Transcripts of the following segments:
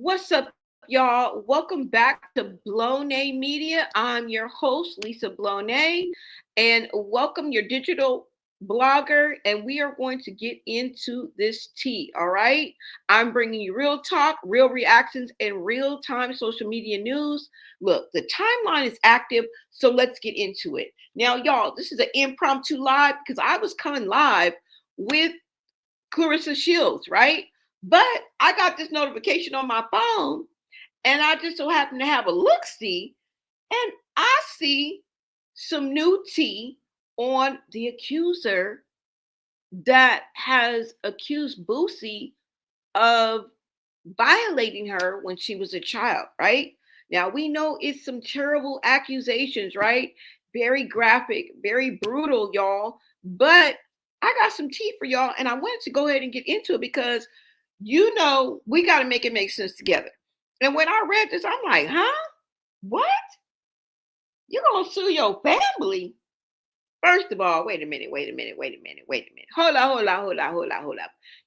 What's up, y'all? Welcome back to Blonay Media. I'm your host, Lisa Blonay, and welcome your digital blogger. And we are going to get into this tea, all right? I'm bringing you real talk, real reactions, and real time social media news. Look, the timeline is active, so let's get into it. Now, y'all, this is an impromptu live because I was coming live with Clarissa Shields, right? But I got this notification on my phone, and I just so happen to have a look see, and I see some new tea on the accuser that has accused Boosie of violating her when she was a child, right? Now we know it's some terrible accusations, right? Very graphic, very brutal, y'all. But I got some tea for y'all, and I wanted to go ahead and get into it because we got to make it make sense together. And when I read this, I'm like, huh? What? You're going to sue your family? First of all, wait a minute. Hold on.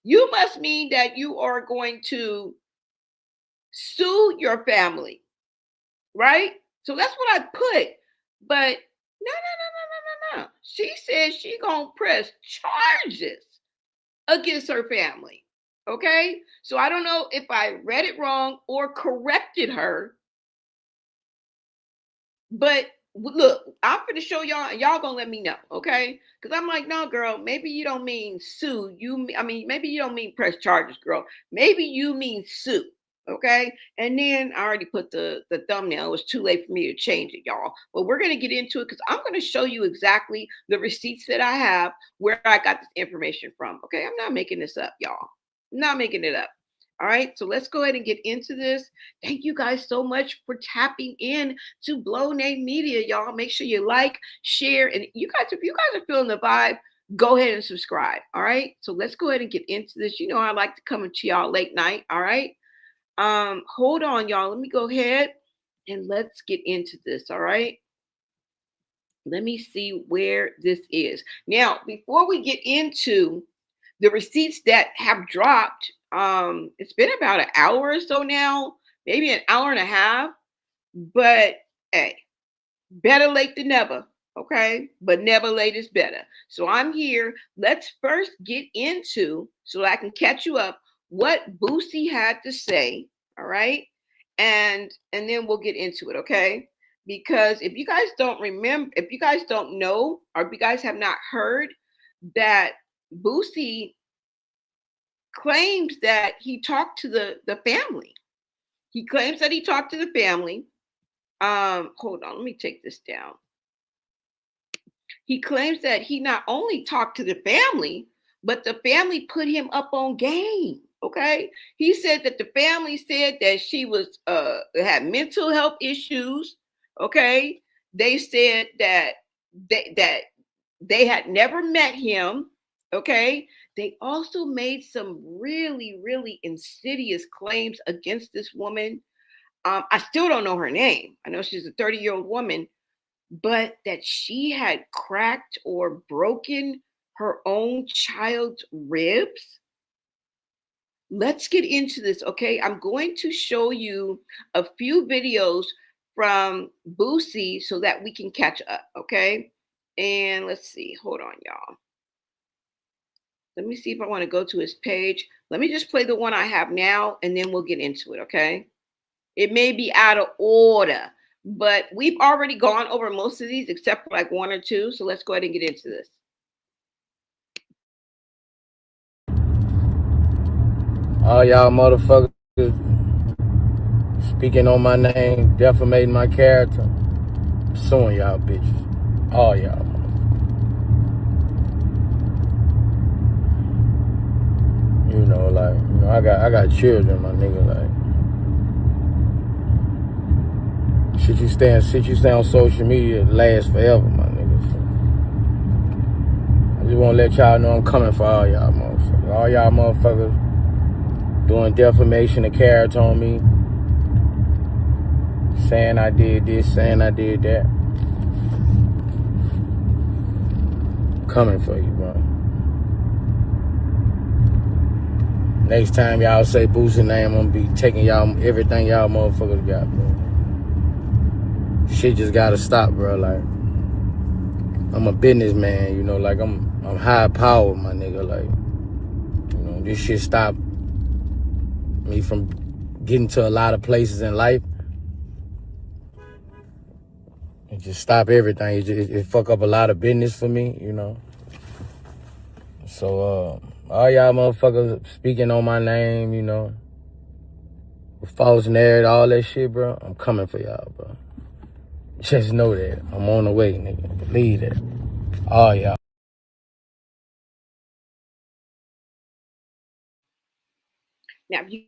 You must mean that you are going to sue your family, right? So that's what I put. But no. She says she going to press charges against her family. Okay, so I don't know if I read it wrong or corrected her, but look, I'm going to show y'all, and y'all gonna let me know, okay? Because I'm like, no, girl, maybe you don't mean sue. Maybe you don't mean press charges, girl. Maybe you mean sue, okay? And then I already put the thumbnail. It was too late for me to change it, y'all. But we're gonna get into it because I'm gonna show you exactly the receipts that I have where I got this information from. Okay, I'm not making this up, y'all. Not making it up. All right, so let's go ahead and get into this. Thank you guys so much for tapping in to Blonay Media, y'all. Make sure you like, share, and if you guys are feeling the vibe, go ahead and subscribe. All right, so let's go ahead and get into this. You know I like to come to y'all late night. All right, hold on, y'all. Let me go ahead and let's get into this. All right. Let me see where this is. Now, before we get into the receipts that have dropped, it's been about an hour or so now, maybe an hour and a half. But hey, better late than never, okay? But never late is better. So I'm here. Let's first get into, so I can catch you up, what Boosie had to say, all right? And then we'll get into it, okay? Because if you guys don't remember, if you guys don't know, or if you guys have not heard that Boosie claims that he talked to the family. He claims that he talked to the family. Hold on, let me take this down. He claims that he not only talked to the family, but the family put him up on game. Okay. He said that the family said that she was had mental health issues. Okay. They said that they had never met him. Okay. They also made some really, really insidious claims against this woman. I still don't know her name. I know she's a 30-year-old woman, but that she had cracked or broken her own child's ribs. Let's get into this, okay? I'm going to show you a few videos from Boosie so that we can catch up, okay? And let's see. Hold on, y'all. Let me see if I want to go to his page. Let me just play the one I have now, and then we'll get into it, okay? It may be out of order, but we've already gone over most of these except for like one or two. So let's go ahead and get into this. All y'all motherfuckers speaking on my name, defamating my character, I'm suing y'all bitches. All y'all motherfuckers. You know, like, you know, I got children, my nigga, like. Shit you stay on social media lasts forever, my nigga. So I just wanna let y'all know I'm coming for all y'all motherfuckers. All y'all motherfuckers doing defamation of character on me. Saying I did this, saying I did that. Coming for you, bro. Next time y'all say Boosie name, I'm gonna be taking y'all everything y'all motherfuckers got, bro. Shit just gotta stop, bro. Like, I'm a businessman, you know, like I'm high power, my nigga. Like, you know, this shit stop me from getting to a lot of places in life. It just stop everything. It fuck up a lot of business for me, you know. So, all y'all motherfuckers speaking on my name, you know, with false narrative, all that shit, bro, I'm coming for y'all, bro. Just know that. I'm on the way, nigga. Believe that. All y'all. Now, if you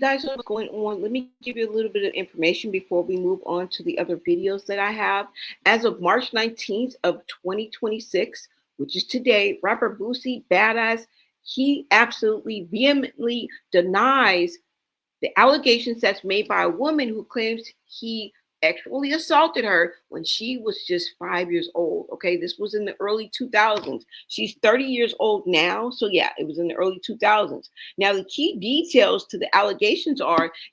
guys know what's going on, let me give you a little bit of information before we move on to the other videos that I have. As of March 19th of 2026, which is today, rapper Boosie Badass, he absolutely vehemently denies the allegations that's made by a woman who claims he actually assaulted her when she was just 5 years old. Okay, this was in the early 2000s. She's 30 years old now. So, yeah, it was in the early 2000s. Now, the key details to the allegations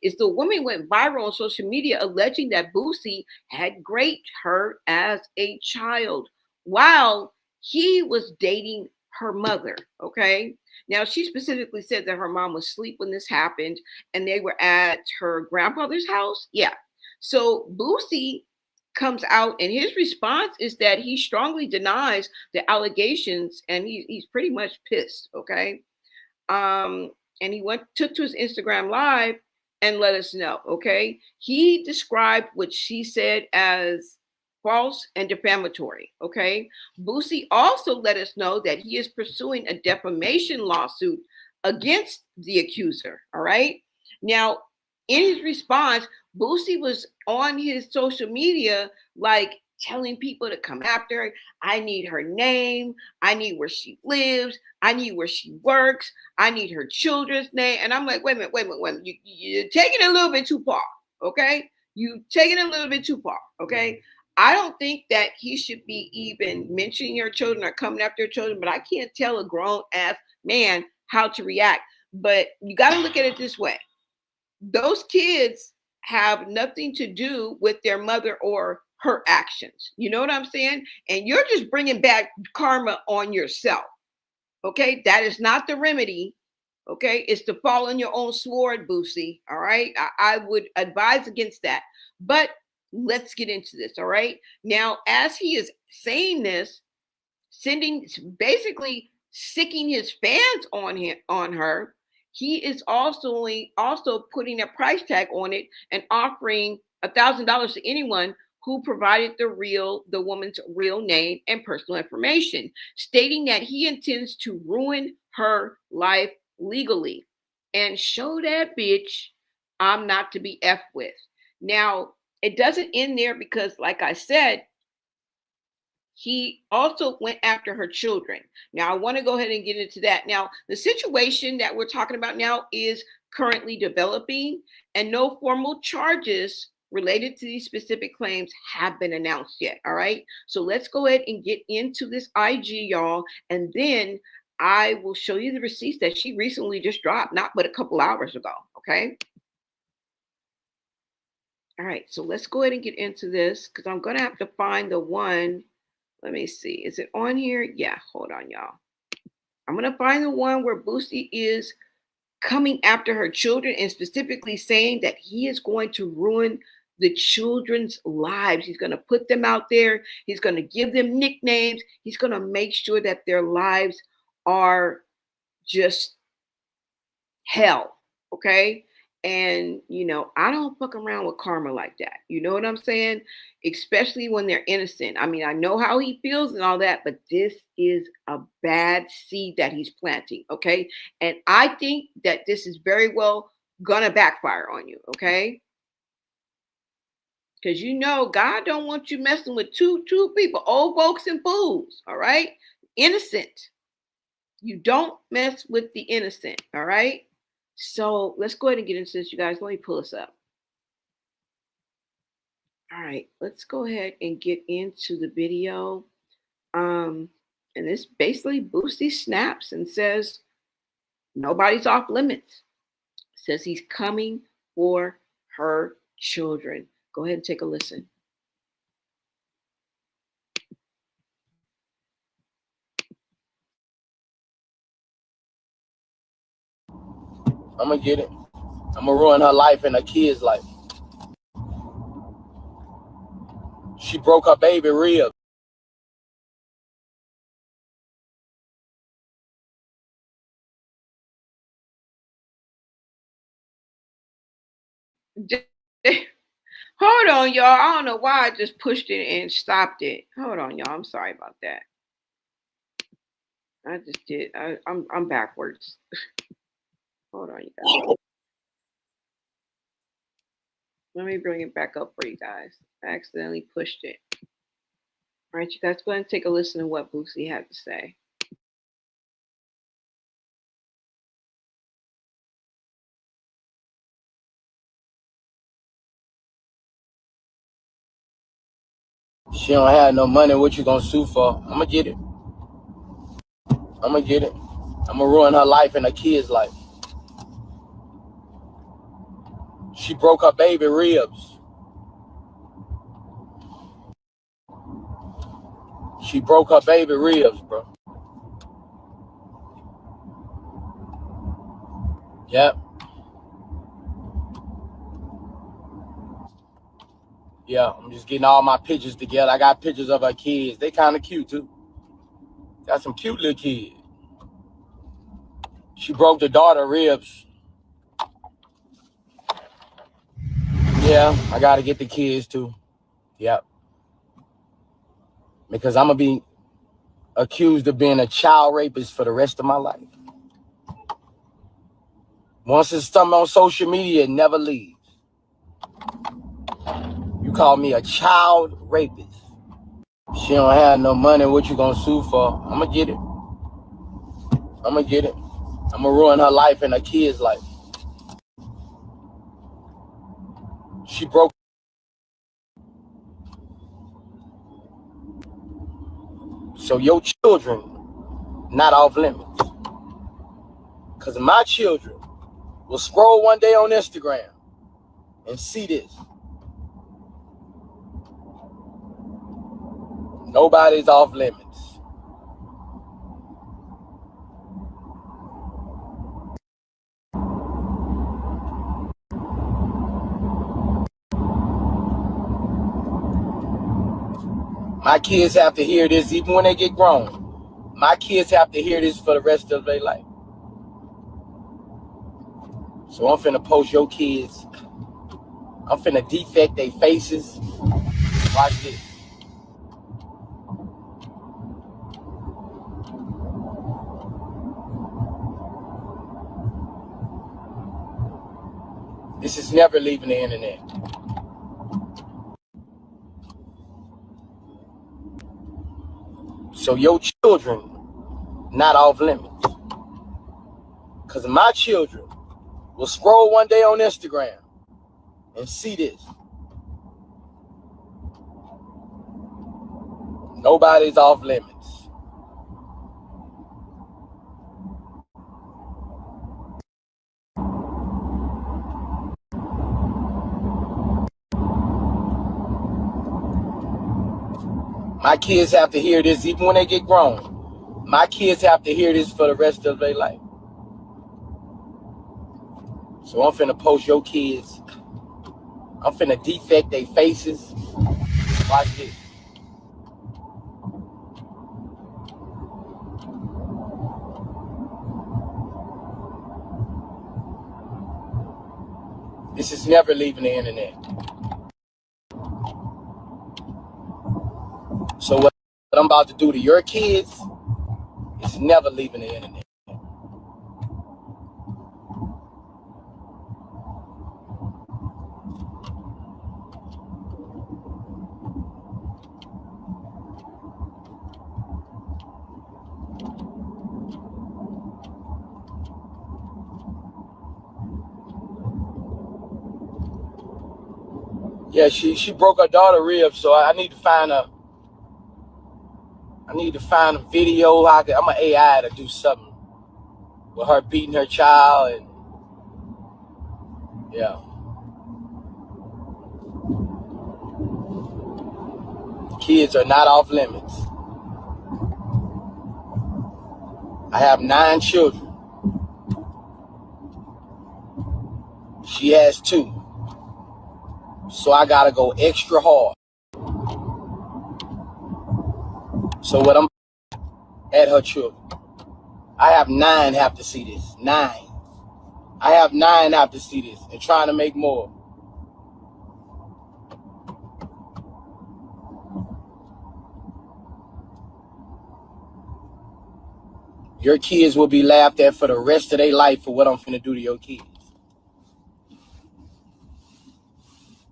is the woman went viral on social media alleging that Boosie had raped her as a child while he was dating her mother. Okay. Now, she specifically said that her mom was asleep when this happened and they were at her grandmother's house. Yeah. So Boosie comes out and his response is that he strongly denies the allegations and he's pretty much pissed. Okay. Um, and he took to his Instagram live and let us know. Okay. He described what she said as false and defamatory. Okay. Boosie also let us know that he is pursuing a defamation lawsuit against the accuser. All right. Now, in his response, Boosie was on his social media like telling people to come after her. I need her name. I need where she lives. I need where she works. I need her children's name. And I'm like, wait a minute. You're taking it a little bit too far. Okay. You taking it a little bit too far. Okay. I don't think that he should be even mentioning your children or coming after your children, but I can't tell a grown ass man how to react. But you got to look at it this way. Those kids have nothing to do with their mother or her actions. You know what I'm saying? And you're just bringing back karma on yourself. Okay. That is not the remedy. Okay. It's to fall on your own sword, Boosie. All right. I would advise against that. But let's get into this. All right. Now, as he is saying this, basically sicking his fans on her, he is also putting a price tag on it and offering $1,000 to anyone who provided the woman's real name and personal information, stating that he intends to ruin her life legally and show that bitch I'm not to be effed with. Now, it doesn't end there because, like I said, he also went after her children. Now, I want to go ahead and get into that. Now, the situation that we're talking about now is currently developing, and no formal charges related to these specific claims have been announced yet. All right. So let's go ahead and get into this IG, y'all. And then I will show you the receipts that she recently just dropped, not but a couple hours ago. Okay. All right. So let's go ahead and get into this because I'm going to have to find the one. Let me see. Is it on here? Yeah, hold on, y'all. I'm going to find the one where Boosie is coming after her children and specifically saying that he is going to ruin the children's lives. He's going to put them out there. He's going to give them nicknames. He's going to make sure that their lives are just hell. Okay. And, I don't fuck around with karma like that. You know what I'm saying? Especially when they're innocent. I mean, I know how he feels and all that, but this is a bad seed that he's planting. Okay. And I think that this is very well gonna backfire on you. Okay. Because God don't want you messing with two people, old folks and fools. All right. Innocent. You don't mess with the innocent. All right. So let's go ahead and get into this, you guys. Let me pull this up. All right, let's go ahead and get into the video. And this basically Boosie snaps and says, Nobody's off limits. Says he's coming for her children. Go ahead and take a listen. I'm gonna get it. I'm gonna ruin her life and her kids' life. She broke her baby rib. Hold on, y'all. I don't know why I just pushed it and stopped it. Hold on, y'all. I'm sorry about that. I just did. I'm backwards. Hold on, you guys. Let me bring it back up for you guys. I accidentally pushed it. All right, you guys, go ahead and take a listen to what Boosie had to say. She don't have no money. What you gonna sue for? I'm gonna get it. I'm gonna get it. I'm gonna ruin her life and her kids' life. She broke her baby ribs. She broke her baby ribs, bro. Yep. Yeah, I'm just getting all my pictures together. I got pictures of her kids. They kind of cute, too. Got some cute little kids. She broke the daughter ribs. Yeah, I got to get the kids, too. Yep. Because I'm going to be accused of being a child rapist for the rest of my life. Once it's something on social media, it never leaves. You call me a child rapist. She don't have no money. What you gonna sue for? I'm gonna get it. I'm gonna get it. I'm gonna ruin her life and her kids' life. She broke. So your children not off limits. Because my children will scroll one day on Instagram and see this. Nobody's off limits. My kids have to hear this even when they get grown. My kids have to hear this for the rest of their life. So I'm finna post your kids. I'm finna defect their faces. Watch this. This is never leaving the internet. So your children not off limits. Because my children will scroll one day on Instagram and see this. Nobody's off limits. My kids have to hear this even when they get grown. My kids have to hear this for the rest of their life. So I'm finna post your kids. I'm finna defect their faces. Watch this. This is never leaving the internet. So what I'm about to do to your kids is never leaving the internet. Yeah, she broke her daughter ribs, so I need to find a video. I'm an AI to do something. with her beating her child, and yeah, kids are not off limits. I have 9 children. She has 2. So I gotta go extra hard. So what I'm at her children. I have 9 have to see this. 9. I have 9 have to see this and trying to make more. Your kids will be laughed at for the rest of their life for what I'm finna do to your kids.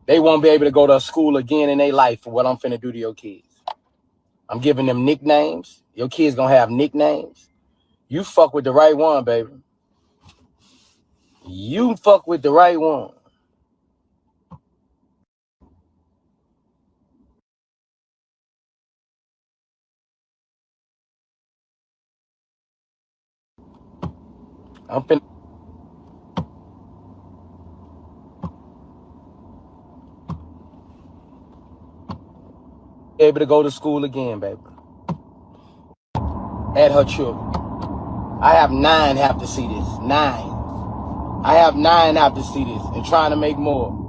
They won't be able to go to school again in their life for what I'm finna do to your kids. I'm giving them nicknames. Your kids gonna have nicknames. You fuck with the right one, baby. You fuck with the right one. I'm finna be able to go to school again, baby. At her children. I have 9 have to see this. 9. I have 9 have to see this and trying to make more.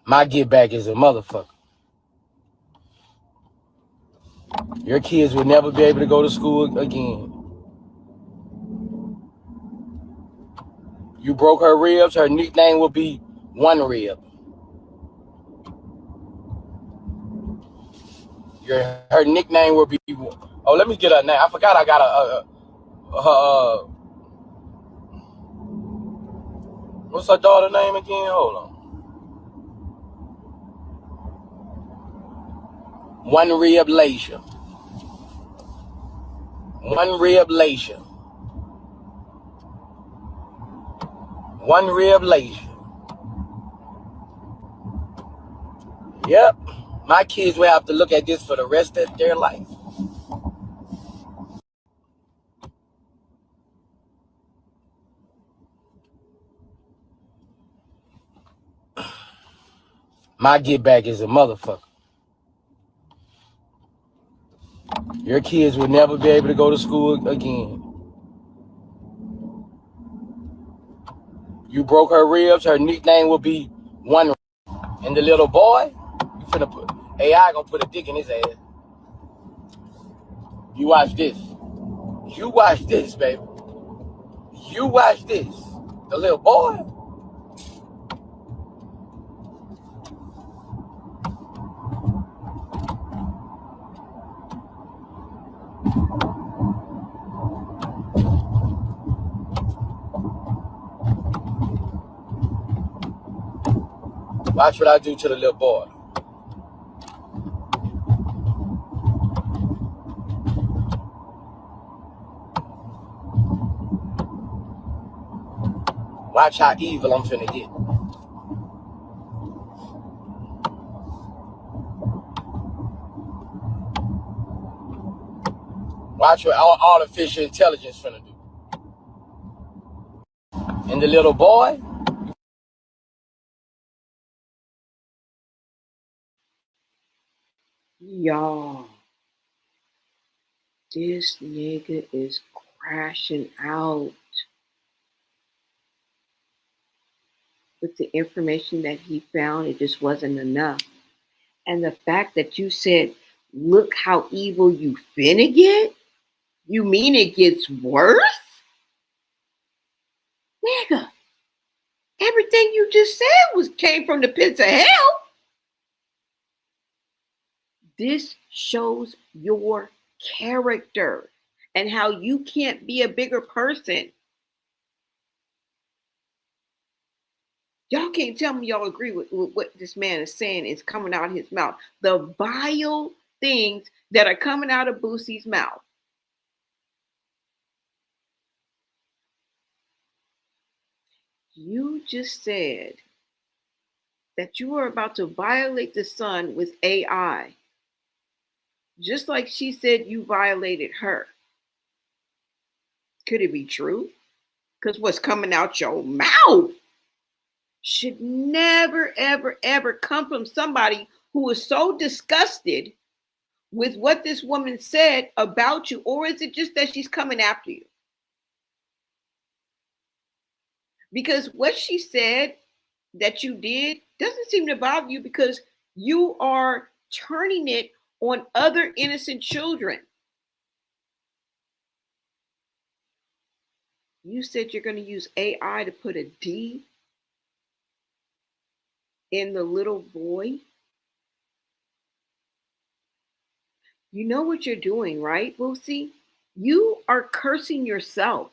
My get back is a motherfucker. Your kids will never be able to go to school again. You broke her ribs, her nickname will be One Rib. Her nickname will be. Oh, let me get her name. I forgot I got what's her daughter name again? Hold on. One Rib Lacia. One Rib Lacia. One Rib Lacia. Yep. My kids will have to look at this for the rest of their life. My get back is a motherfucker. Your kids will never be able to go to school again. You broke her ribs, her nickname will be One Rib. And the little boy, you finna put AI gonna put a dick in his ass. You watch this. You watch this, baby. You watch this. The little boy. Watch what I do to the little boy. Watch how evil I'm finna get. Watch what artificial intelligence finna do. And the little boy, Y'all, this nigga is crashing out with the information that he found. It just wasn't enough. And the fact that you said, look how evil you finna get? You mean it gets worse? Nigga, everything you just said came from the pits of hell. This shows your character and how you can't be a bigger person. Y'all can't tell me y'all agree with what this man is saying is coming out of his mouth. The vile things that are coming out of Boosie's mouth. You just said that you are about to violate the sun with AI, just like she said you violated her. Could it be true? Because what's coming out your mouth should never, ever, ever come from somebody who is so disgusted with what this woman said about you. Or is it just that she's coming after you? Because what she said that you did doesn't seem to bother you because you are turning it on other innocent children. You said you're going to use AI to put a D in the little boy. You know what you're doing, right, Boosie? You are cursing yourself.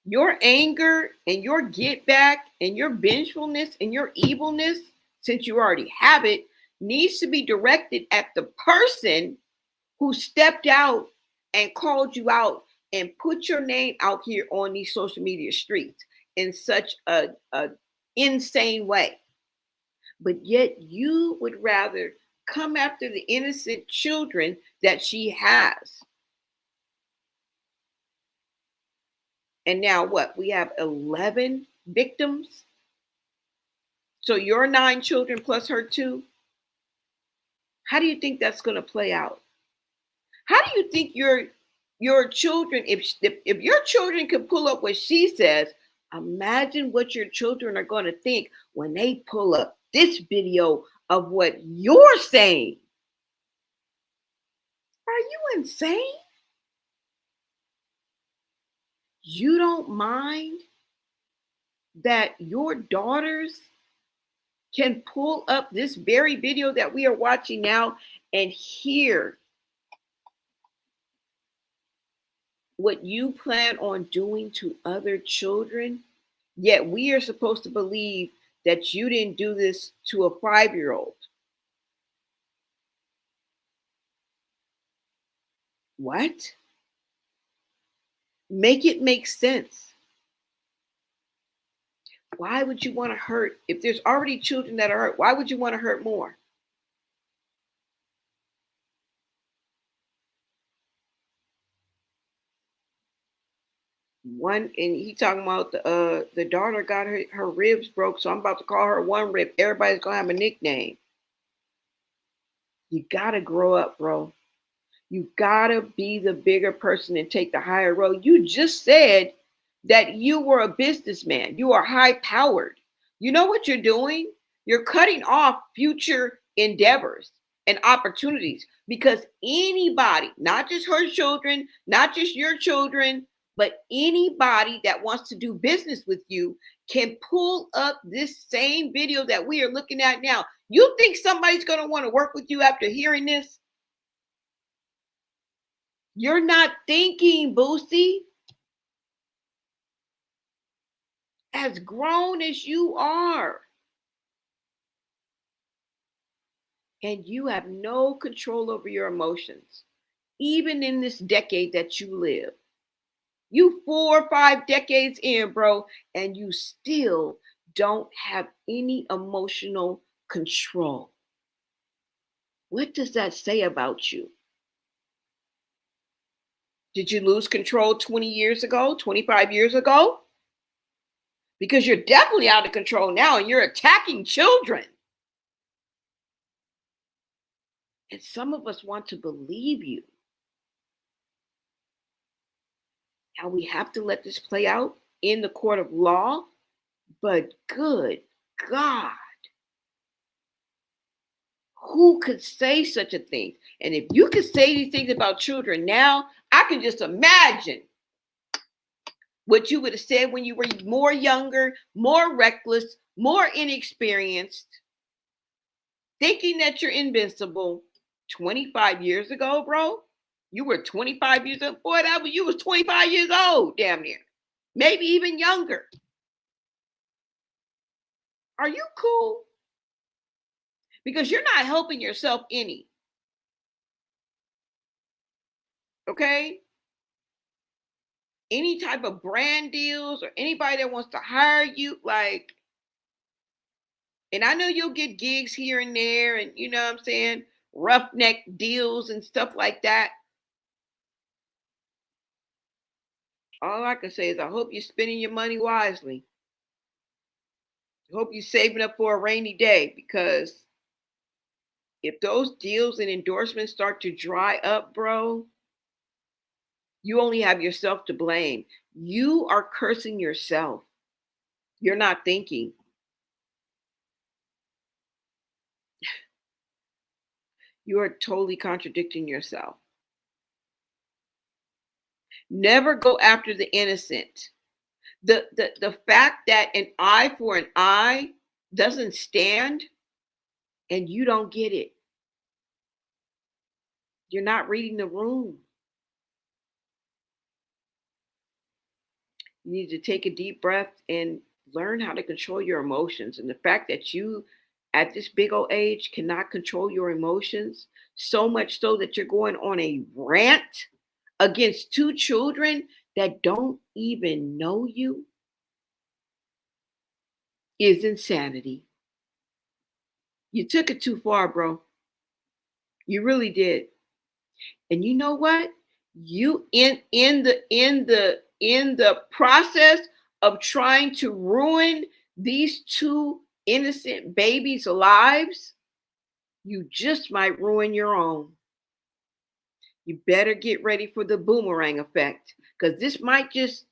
Your anger and your get back and your vengefulness and your evilness, since you already have it, needs to be directed at the person who stepped out and called you out and put your name out here on these social media streets in such a insane way. But yet you would rather come after the innocent children that she has. And now what? We have 11 victims. So your 9 children plus her 2. How do you think that's going to play out? How do you think your children, if your children could pull up what she says, imagine what your children are going to think when they pull up this video of what you're saying. Are you insane? You don't mind that your daughters can pull up this very video that we are watching now and hear what you plan on doing to other children, yet we are supposed to believe that you didn't do this to a 5-year-old. What? Make it make sense. Why would you want to hurt? If there's already children that are hurt, why would you want to hurt more? One, and he talking about the daughter got her ribs broke, so I'm about to call her One Rib. Everybody's gonna have a nickname. You gotta grow up, bro. You gotta be the bigger person and take the higher road. You just said that you were a businessman. You are high powered. You know what you're doing? You're cutting off future endeavors and opportunities because anybody, not just her children, not just your children, but anybody that wants to do business with you can pull up this same video that we are looking at now. You think somebody's going to want to work with you after hearing this? You're not thinking, Boosie. As grown as you are, and you have no control over your emotions, even in this decade that you live. You 4 or 5 decades in, bro, and you still don't have any emotional control. What does that say about you? Did you lose control 20 years ago, 25 years ago? Because you're definitely out of control now and you're attacking children. And some of us want to believe you. Now we have to let this play out in the court of law. But good God, who could say such a thing? And if you could say these things about children now, I can just imagine what you would have said when you were more younger, more reckless, more inexperienced, thinking that you're invincible 25 years ago, bro. You were 25 years old. Boy, you was 25 years old, damn near. Maybe even younger. Are you cool? Because you're not helping yourself any. Okay? Any type of brand deals or anybody that wants to hire you, like, And I know you'll get gigs here and there, and you know what I'm saying, roughneck deals and stuff like that. All I can say is I hope you're spending your money wisely. I hope you're saving up for a rainy day, because if those deals and endorsements start to dry up, bro, you only have yourself to blame. You are cursing yourself. You're not thinking. You are totally contradicting yourself. Never go after the innocent. The fact that an eye for an eye doesn't stand, and you don't get it. You're not reading the room. You need to take a deep breath and learn how to control your emotions. And the fact that you, at this big old age, cannot control your emotions, so much so that you're going on a rant against two children that don't even know you, is insanity. You took it too far, bro. You really did. And you know what? You in the process of trying to ruin these two innocent babies' lives, you just might ruin your own. You better get ready for the boomerang effect, because this might just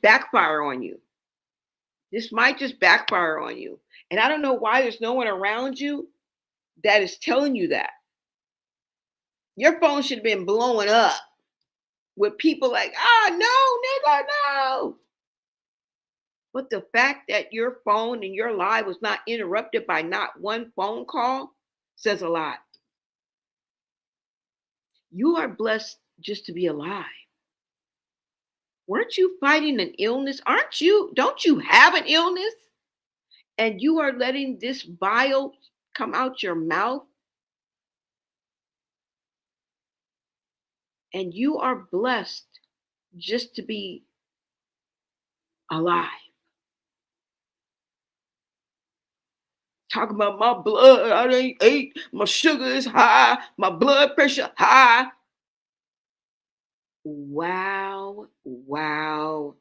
backfire on you. This might just backfire on you. And I don't know why there's no one around you that is telling you that. Your phone should have been blowing up with people like, no, nigga, no. But the fact that your phone and your life was not interrupted by not one phone call says a lot. You are blessed just to be alive. Weren't you fighting an illness? Aren't you? Don't you have an illness? And you are letting this bile come out your mouth, and you are blessed just to be alive. Talk about my blood, I ain't ate, my sugar is high, my blood pressure high. Wow, wow,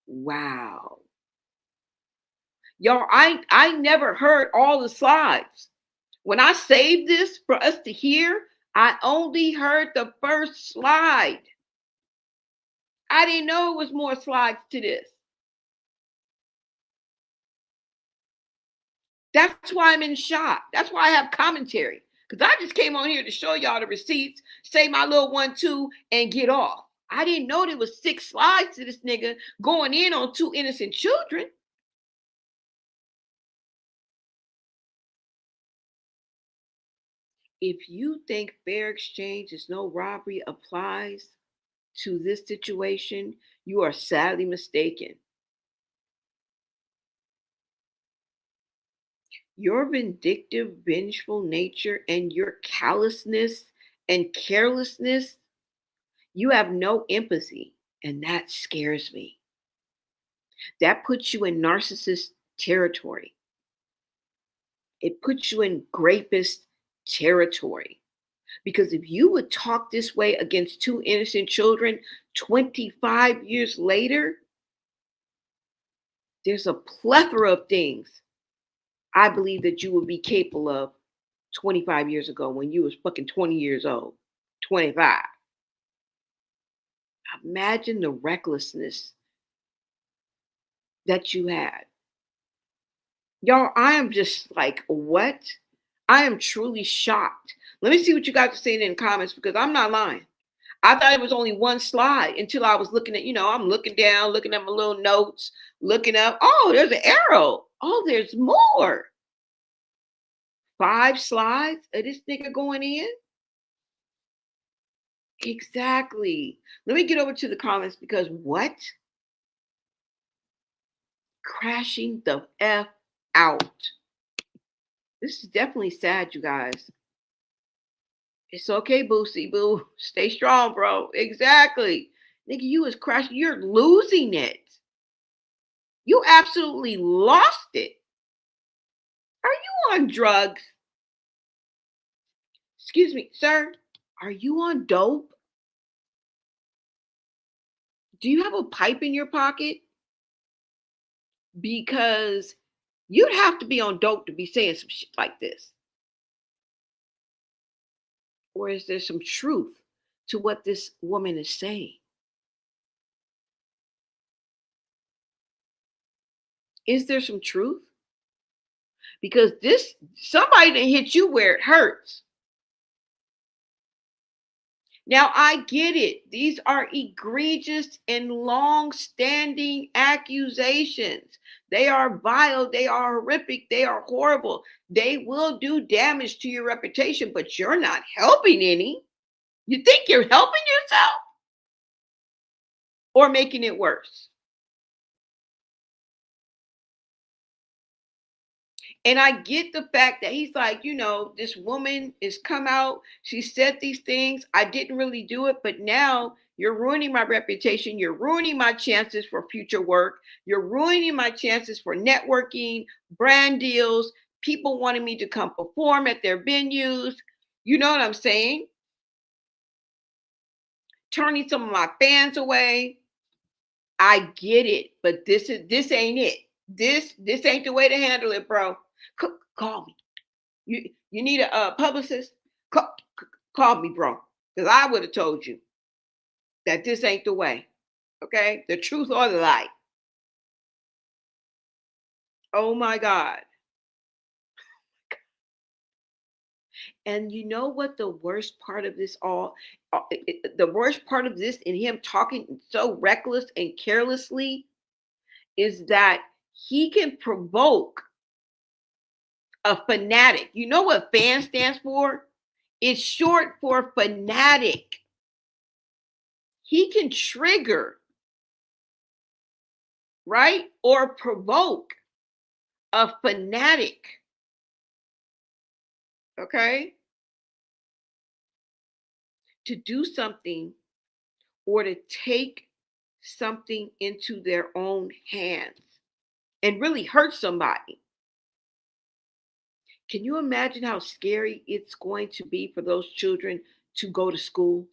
wow. Y'all, I never heard all the slides. When I saved this for us to hear, I only heard the first slide. I didn't know it was more slides to this. That's why I'm in shock. That's why I have commentary. Because I just came on here to show y'all the receipts, say my little 1, 2, and get off. I didn't know there was 6 slides to this nigga going in on 2 innocent children. If you think fair exchange is no robbery applies to this situation, you are sadly mistaken. Your vindictive, vengeful nature and your callousness and carelessness, you have no empathy, and that scares me. That puts you in narcissist territory. It puts you in rapist territory. Because if you would talk this way against 2 innocent children 25 years later, there's a plethora of things I believe that you would be capable of 25 years ago when you was fucking 20 years old, 25. Imagine the recklessness that you had. Y'all, I am just like, what? I am truly shocked. Let me see what you guys are saying in the comments, because I'm not lying. I thought it was only one slide until I was looking at, I'm looking down, looking at my little notes, looking up. Oh, there's an arrow. Oh, there's more. 5 slides of this nigga going in? Exactly. Let me get over to the comments, because what? Crashing the F out. This is definitely sad, you guys. It's okay, Boosie Boo. Stay strong, bro. Exactly. Nigga, you is crashing. You're losing it. You absolutely lost it. Are you on drugs? Excuse me, sir. Are you on dope? Do you have a pipe in your pocket? Because you'd have to be on dope to be saying some shit like this. Or is there some truth to what this woman is saying? Is there some truth? Because somebody didn't hit you where it hurts. Now, I get it. These are egregious and long-standing accusations. They are vile. They are horrific. They are horrible. They will do damage to your reputation, but you're not helping any. You think you're helping yourself or making it worse? And I get the fact that he's like, this woman is come out. She said these things. I didn't really do it, but now you're ruining my reputation. You're ruining my chances for future work. You're ruining my chances for networking, brand deals, people wanting me to come perform at their venues. You know what I'm saying? Turning some of my fans away. I get it, but this ain't it. This ain't the way to handle it, bro. Call me. You need a publicist? Call me, bro, because I would have told you that this ain't the way. Okay, the truth or the lie. Oh my God! And you know what the worst part of this the worst part of this, in him talking so reckless and carelessly, is that he can provoke a fanatic. You know what fan stands for? It's short for fanatic. He can trigger, right? Or provoke a fanatic. Okay? To do something or to take something into their own hands and really hurt somebody. Can you imagine how scary it's going to be for those children to go to school?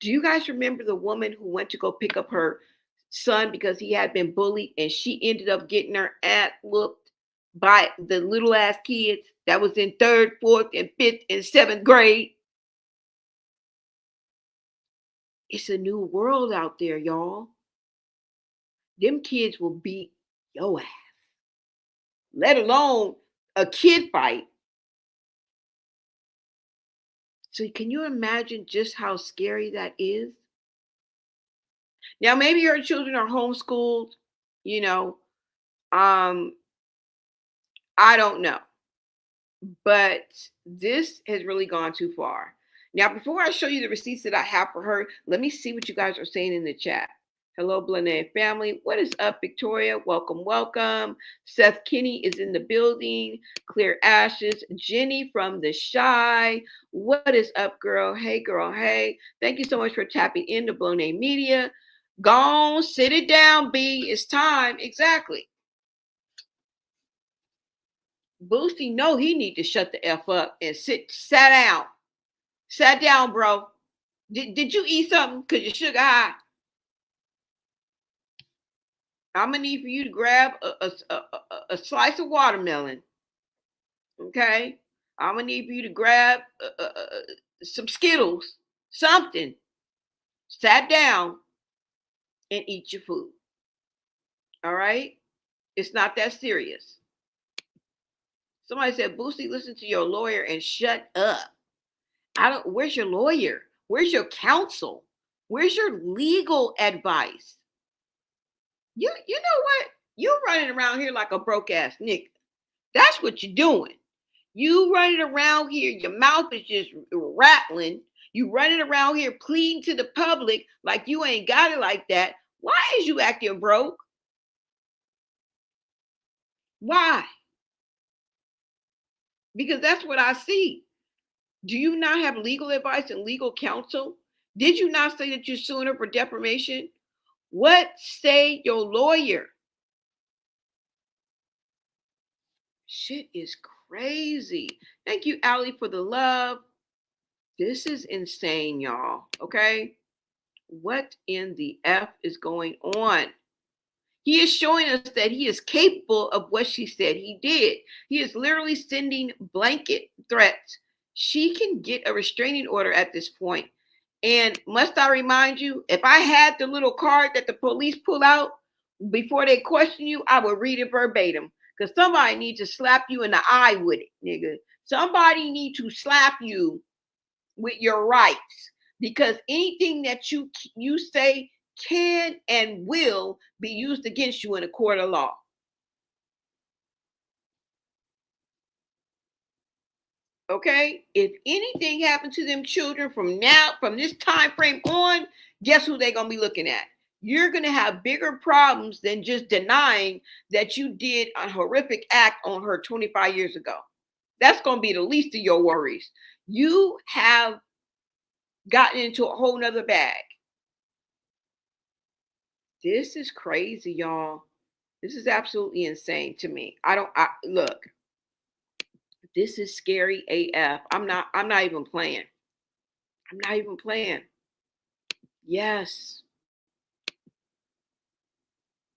Do you guys remember the woman who went to go pick up her son because he had been bullied and she ended up getting her ass whooped by the little ass kids that was in third, fourth, and fifth and seventh grade? It's a new world out there, y'all. Them kids will beat your ass, let alone a kid fight. So can you imagine just how scary that is? Now, maybe your children are homeschooled, you know, um, I don't know. But this has really gone too far. Now, before I show you the receipts that I have for her, let me see what you guys are saying in the chat. Hello, Blane family. What is up, Victoria? Welcome, welcome. Seth Kinney is in the building. Clear Ashes. Jenny from the Shy. What is up, girl? Hey, girl. Hey. Thank you so much for tapping into Blane Media. Gone. Sit it down, B. It's time. Exactly. Boosie know he need to shut the F up and sat down. Sat down, bro. Did you eat something? Because you're sugar high. I'm going to need for you to grab a slice of watermelon. Okay? I'm going to need for you to grab some Skittles. Something. Sat down and eat your food. All right? It's not that serious. Somebody said, Boosie, listen to your lawyer and shut up. Where's your lawyer? Where's your counsel? Where's your legal advice? You know what? You're running around here like a broke ass nigga. That's what you're doing. You running around here, your mouth is just rattling. You running around here pleading to the public like you ain't got it like that. Why is you acting broke? Why? Because that's what I see. Do you not have legal advice and legal counsel? Did you not say that you're suing her for defamation? What say your lawyer? Shit is crazy. Thank you, Allie, for the love. This is insane, y'all. Okay. What in the F is going on? He is showing us that he is capable of what she said he did. He is literally sending blanket threats. She can get a restraining order at this point. And must I remind you, if I had the little card that the police pull out before they question you, I would read it verbatim. Because somebody needs to slap you in the eye with it, nigga. Somebody need to slap you with your rights. Because anything that you say can and will be used against you in a court of law. Okay? If anything happened to them children from this time frame on, guess who they're going to be looking at? You're going to have bigger problems than just denying that you did a horrific act on her 25 years ago. That's going to be the least of your worries. You have gotten into a whole nother bag. This is crazy, y'all. This is absolutely insane to me. Look, this is scary AF. I'm not even playing. I'm not even playing. Yes.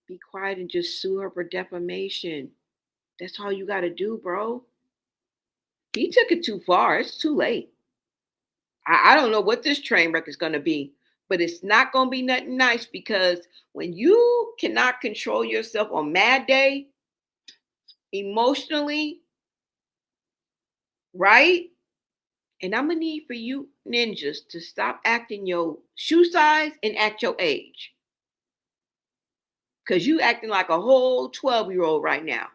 Be quiet and just sue her for defamation. That's all you got to do, bro. He took it too far. It's too late. I don't know what this train wreck is going to be, but it's not going to be nothing nice because when you cannot control yourself on mad day, emotionally, right? And I'm going to need for you ninjas to stop acting your shoe size and act your age. Because you acting like a whole 12-year-old right now.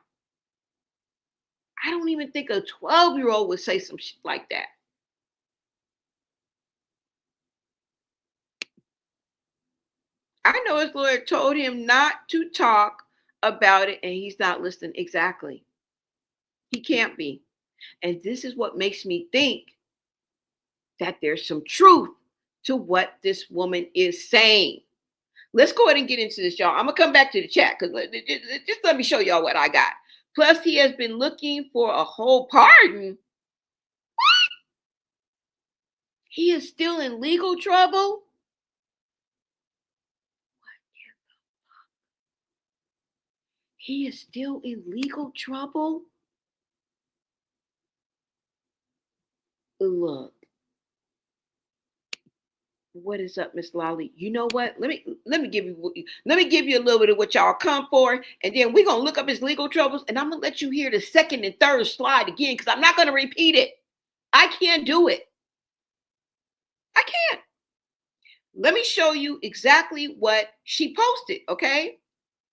I don't even think a 12-year-old would say some shit like that. I know his lawyer told him not to talk about it, and he's not listening. Exactly. He can't be. And this is what makes me think that there's some truth to what this woman is saying. Let's go ahead and get into this, y'all. I'm going to come back to the chat because just let me show y'all what I got. Plus, he has been looking for a whole pardon. He is still in legal trouble. He is still in legal trouble. Look. What is up, Miss Lolly? You know what? Let me give you a little bit of what y'all come for, and then we're gonna look up his legal troubles, and I'm gonna let you hear the second and third slide again because I'm not gonna repeat it. I can't do it. I can't. Let me show you exactly what she posted. Okay,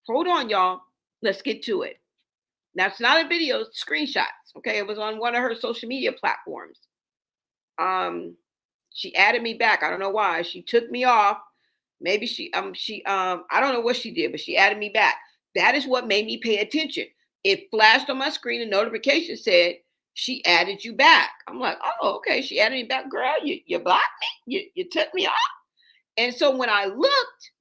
hold on, y'all. Let's get to it. Now it's not a video, it's screenshots. Okay, it was on one of her social media platforms. She added me back. I don't know why. She took me off. Maybe I don't know what she did, but she added me back. That is what made me pay attention. It flashed on my screen, a notification said she added you back. I'm like, oh, okay. She added me back. Girl, you blocked me. You took me off. And so when I looked,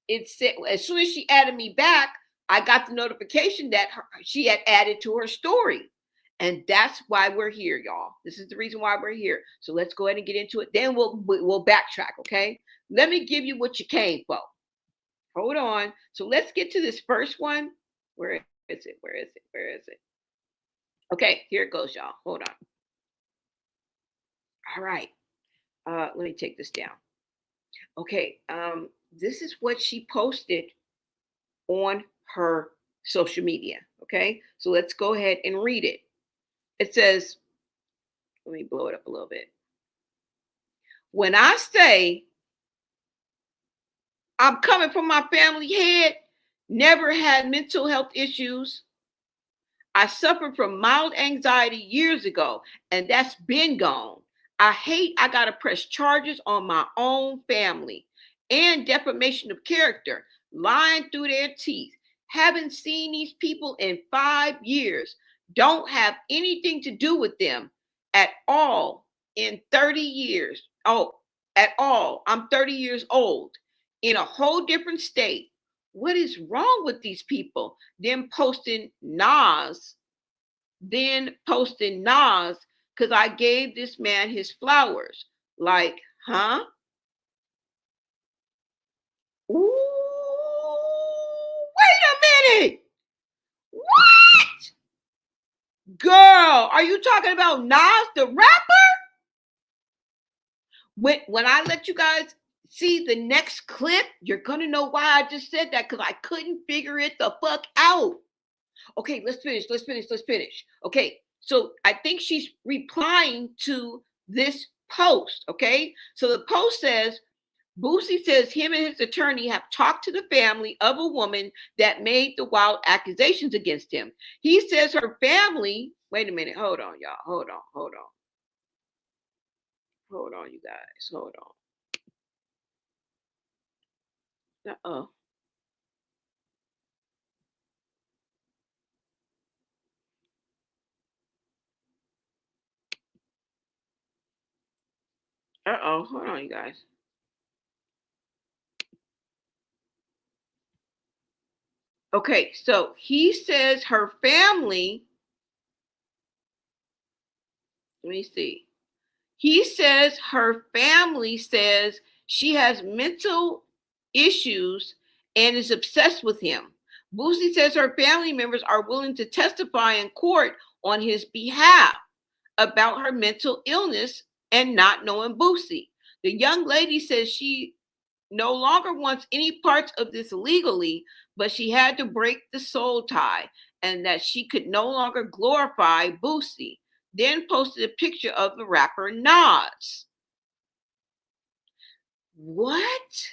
it said as soon as she added me back, I got the notification that she had added to her story. And that's why we're here, y'all. This is the reason why we're here. So let's go ahead and get into it. Then we'll backtrack, okay? Let me give you what you came for. Hold on. So let's get to this first one. Where is it? Where is it? Where is it? Okay, here it goes, y'all. Hold on. All right. Let me take this down. Okay. This is what she posted on her social media. Okay. So let's go ahead and read it. It says, let me blow it up a little bit. When I say I'm coming from my family head, never had mental health issues. I suffered from mild anxiety years ago, and that's been gone. I got to press charges on my own family and defamation of character, lying through their teeth. Haven't seen these people in 5 years. Don't have anything to do with them at all in 30 years. Oh, at all. I'm 30 years old in a whole different state. What is wrong with these people? Then posting Nas because I gave this man his flowers. Like, huh? Ooh, wait a minute. What? Girl, are you talking about Nas the rapper? When I let you guys see the next clip, you're gonna know why I just said that, because I couldn't figure it the fuck out. Okay, let's finish. Okay, so I think she's replying to this post. Okay, so the post says, Boosie says him and his attorney have talked to the family of a woman that made the wild accusations against him. He says her family, wait a minute, hold on, y'all. Hold on, you guys. Hold on. Uh-oh. Uh-oh. Hold on, you guys. Okay, so he says her family, let me see. He says her family says she has mental issues and is obsessed with him. Boosie says her family members are willing to testify in court on his behalf about her mental illness and not knowing Boosie. The young lady says she no longer wants any parts of this legally, but she had to break the soul tie and that she could no longer glorify Boosie. Then posted a picture of the rapper Nas. What?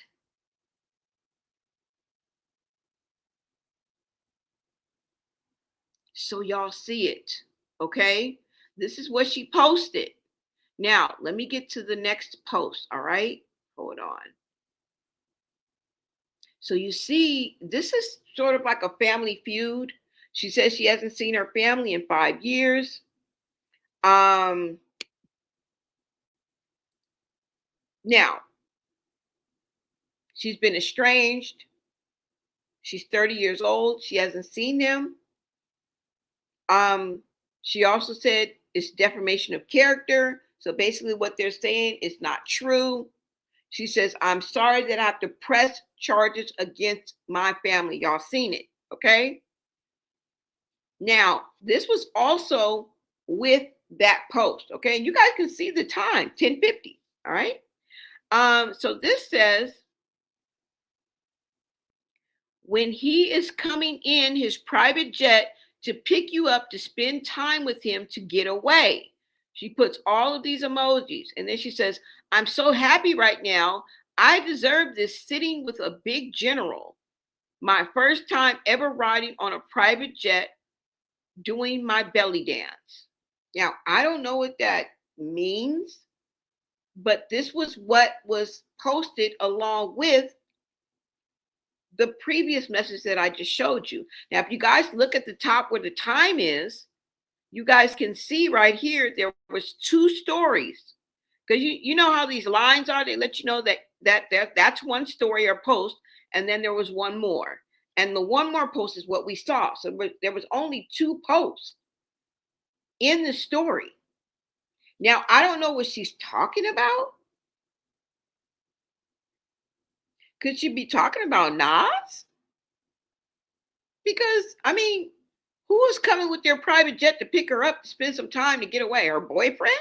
So y'all see it, okay? This is what she posted. Now, let me get to the next post, all right? Hold on. So you see, this is sort of like a family feud. She says she hasn't seen her family in 5 years. Now, she's been estranged. She's 30 years old. She hasn't seen them. She also said it's defamation of character. So basically, what they're saying is not true. She says, I'm sorry that I have to press charges against my family. Y'all seen it, okay? Now, this was also with that post, okay? And you guys can see the time, 10:50, all right? So this says, when he is coming in his private jet to pick you up to spend time with him to get away. She puts all of these emojis and then she says, I'm so happy right now. I deserve this sitting with a big general. My first time ever riding on a private jet doing my belly dance. Now, I don't know what that means, but this was what was posted along with the previous message that I just showed you. Now, if you guys look at the top where the time is, you guys can see right here there was 2 stories. Because you know how these lines are, they let you know that's one story or post, and then there was one more. And the one more post is what we saw. So there was only 2 posts in the story. Now, I don't know what she's talking about. Could she be talking about Nas? Because, I mean, who was coming with their private jet to pick her up to spend some time to get away? Her boyfriend?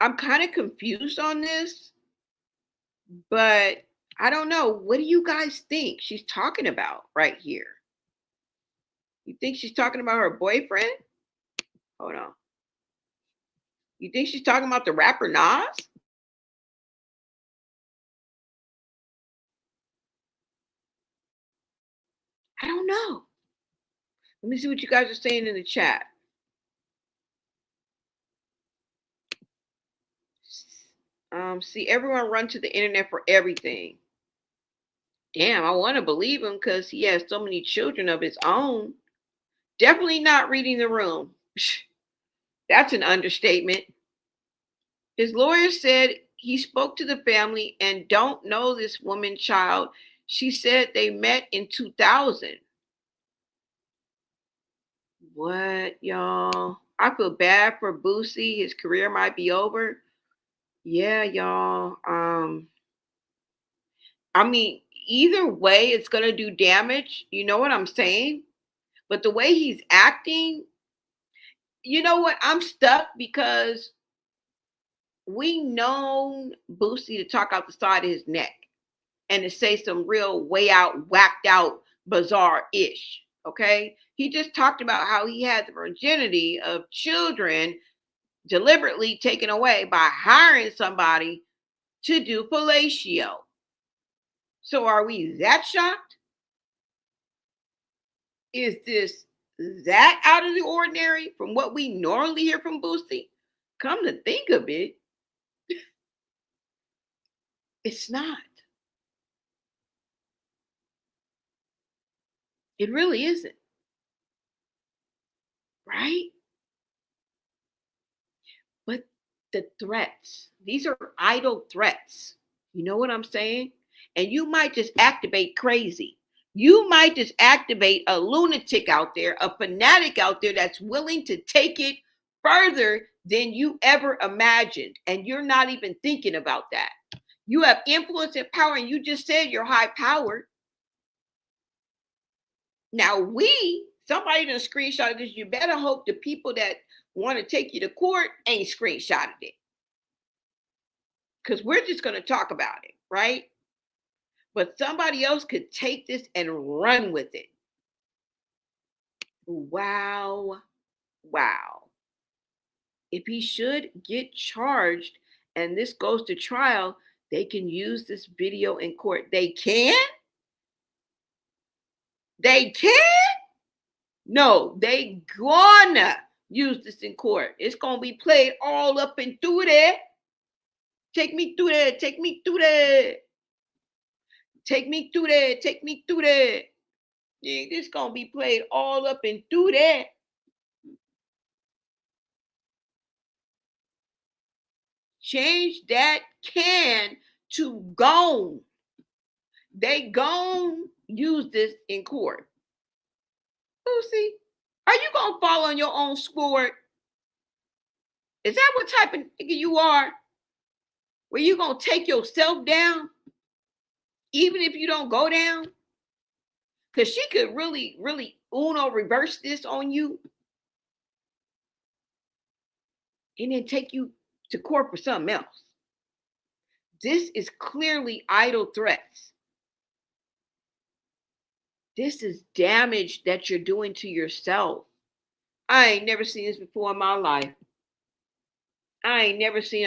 I'm kind of confused on this, but I don't know. What do you guys think she's talking about right here? You think she's talking about her boyfriend? Hold on. You think she's talking about the rapper Nas? I don't know. Let me see what you guys are saying in the chat. See, everyone run to the internet for everything. Damn, I want to believe him because he has so many children of his own. Definitely not reading the room. That's an understatement. His lawyer said he spoke to the family and don't know this woman child. She said they met in 2000. What, y'all? I feel bad for Boosie. His career might be over. Yeah, y'all. I mean, either way, it's gonna do damage. You know what I'm saying? But the way he's acting, you know what? I'm stuck because we known Boosie to talk out the side of his neck and to say some real way out, whacked out, bizarre ish. Okay. He just talked about how he had the virginity of children deliberately taken away by hiring somebody to do fellatio. So are we that shocked? Is this that out of the ordinary from what we normally hear from Boosie? Come to think of it, it's not. It really isn't, right? But the threats, these are idle threats. You know what I'm saying? And you might just activate crazy. You might just activate a lunatic out there, a fanatic out there that's willing to take it further than you ever imagined. And you're not even thinking about that. You have influence and power, and you just said you're high powered. Now, somebody done screenshot this. You better hope the people that want to take you to court ain't screenshotted it, because we're just going to talk about it, right? But somebody else could take this and run with it. Wow. Wow. If he should get charged and this goes to trial, they can use this video in court. They can? They can? No, they gonna use this in court. It's gonna be played all up and through there. Take me through there. Take me through there. Take me through there. Take me through there. Yeah, this gonna be played all up and through there. Change that can to gone. They gone use this in court. Lucy, are you gonna fall on your own sword? Is that what type of nigga you are? Where you gonna take yourself down, even if you don't go down? Because she could really, really Uno reverse this on you and then take you to court for something else. This is clearly idle threats. This is damage that you're doing to yourself. I ain't never seen this before in my life. I ain't never seen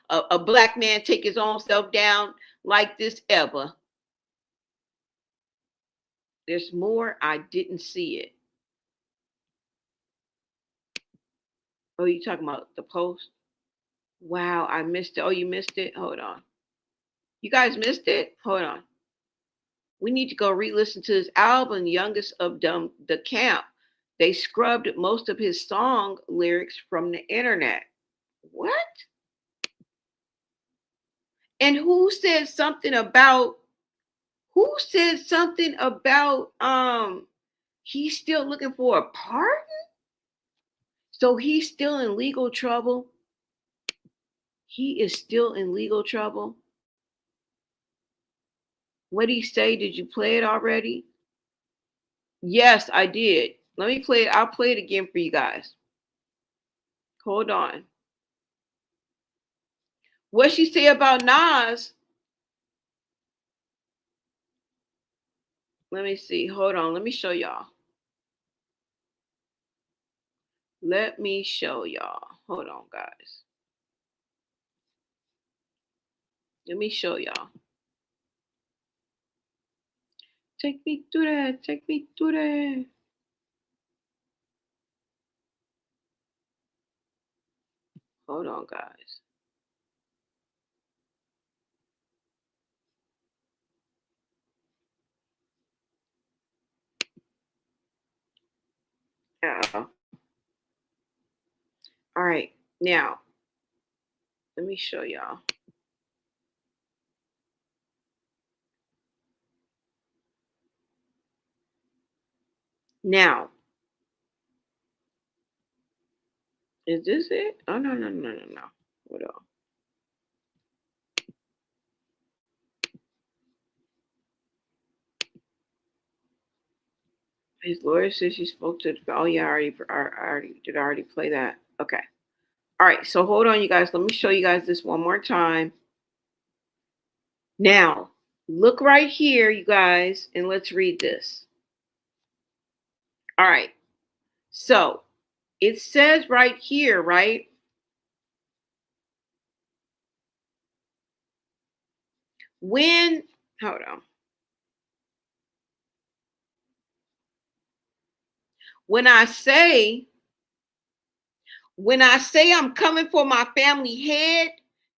a black man take his own self down like this ever. There's more. I didn't see it. Oh, you talking about the post? Wow, I missed it. Oh, you missed it? Hold on. You guys missed it? Hold on. We need to go re-listen to his album, Youngest of the Camp. They scrubbed most of his song lyrics from the internet. What? And who said something about he's still looking for a pardon? So he's still in legal trouble. He is still in legal trouble. What did he say? Did you play it already? Yes, I did. Let me play it. I'll play it again for you guys. Hold on. What she say about Nas? Let me see. Hold on. Let me show y'all. Let me show y'all. Hold on, guys. Let me show y'all. Take me through that. Take me through that. Hold on, guys. Uh-oh. All right. Now, let me show y'all. Now, is this it? Oh, no. Hold on. His lawyer says she spoke to the. Oh, yeah, I already play that. Okay. All right. So hold on, you guys. Let me show you guys this one more time. Now, look right here, you guys, and let's read this. All right. So it says right here, right? When, hold on. When I say I'm coming for my family head,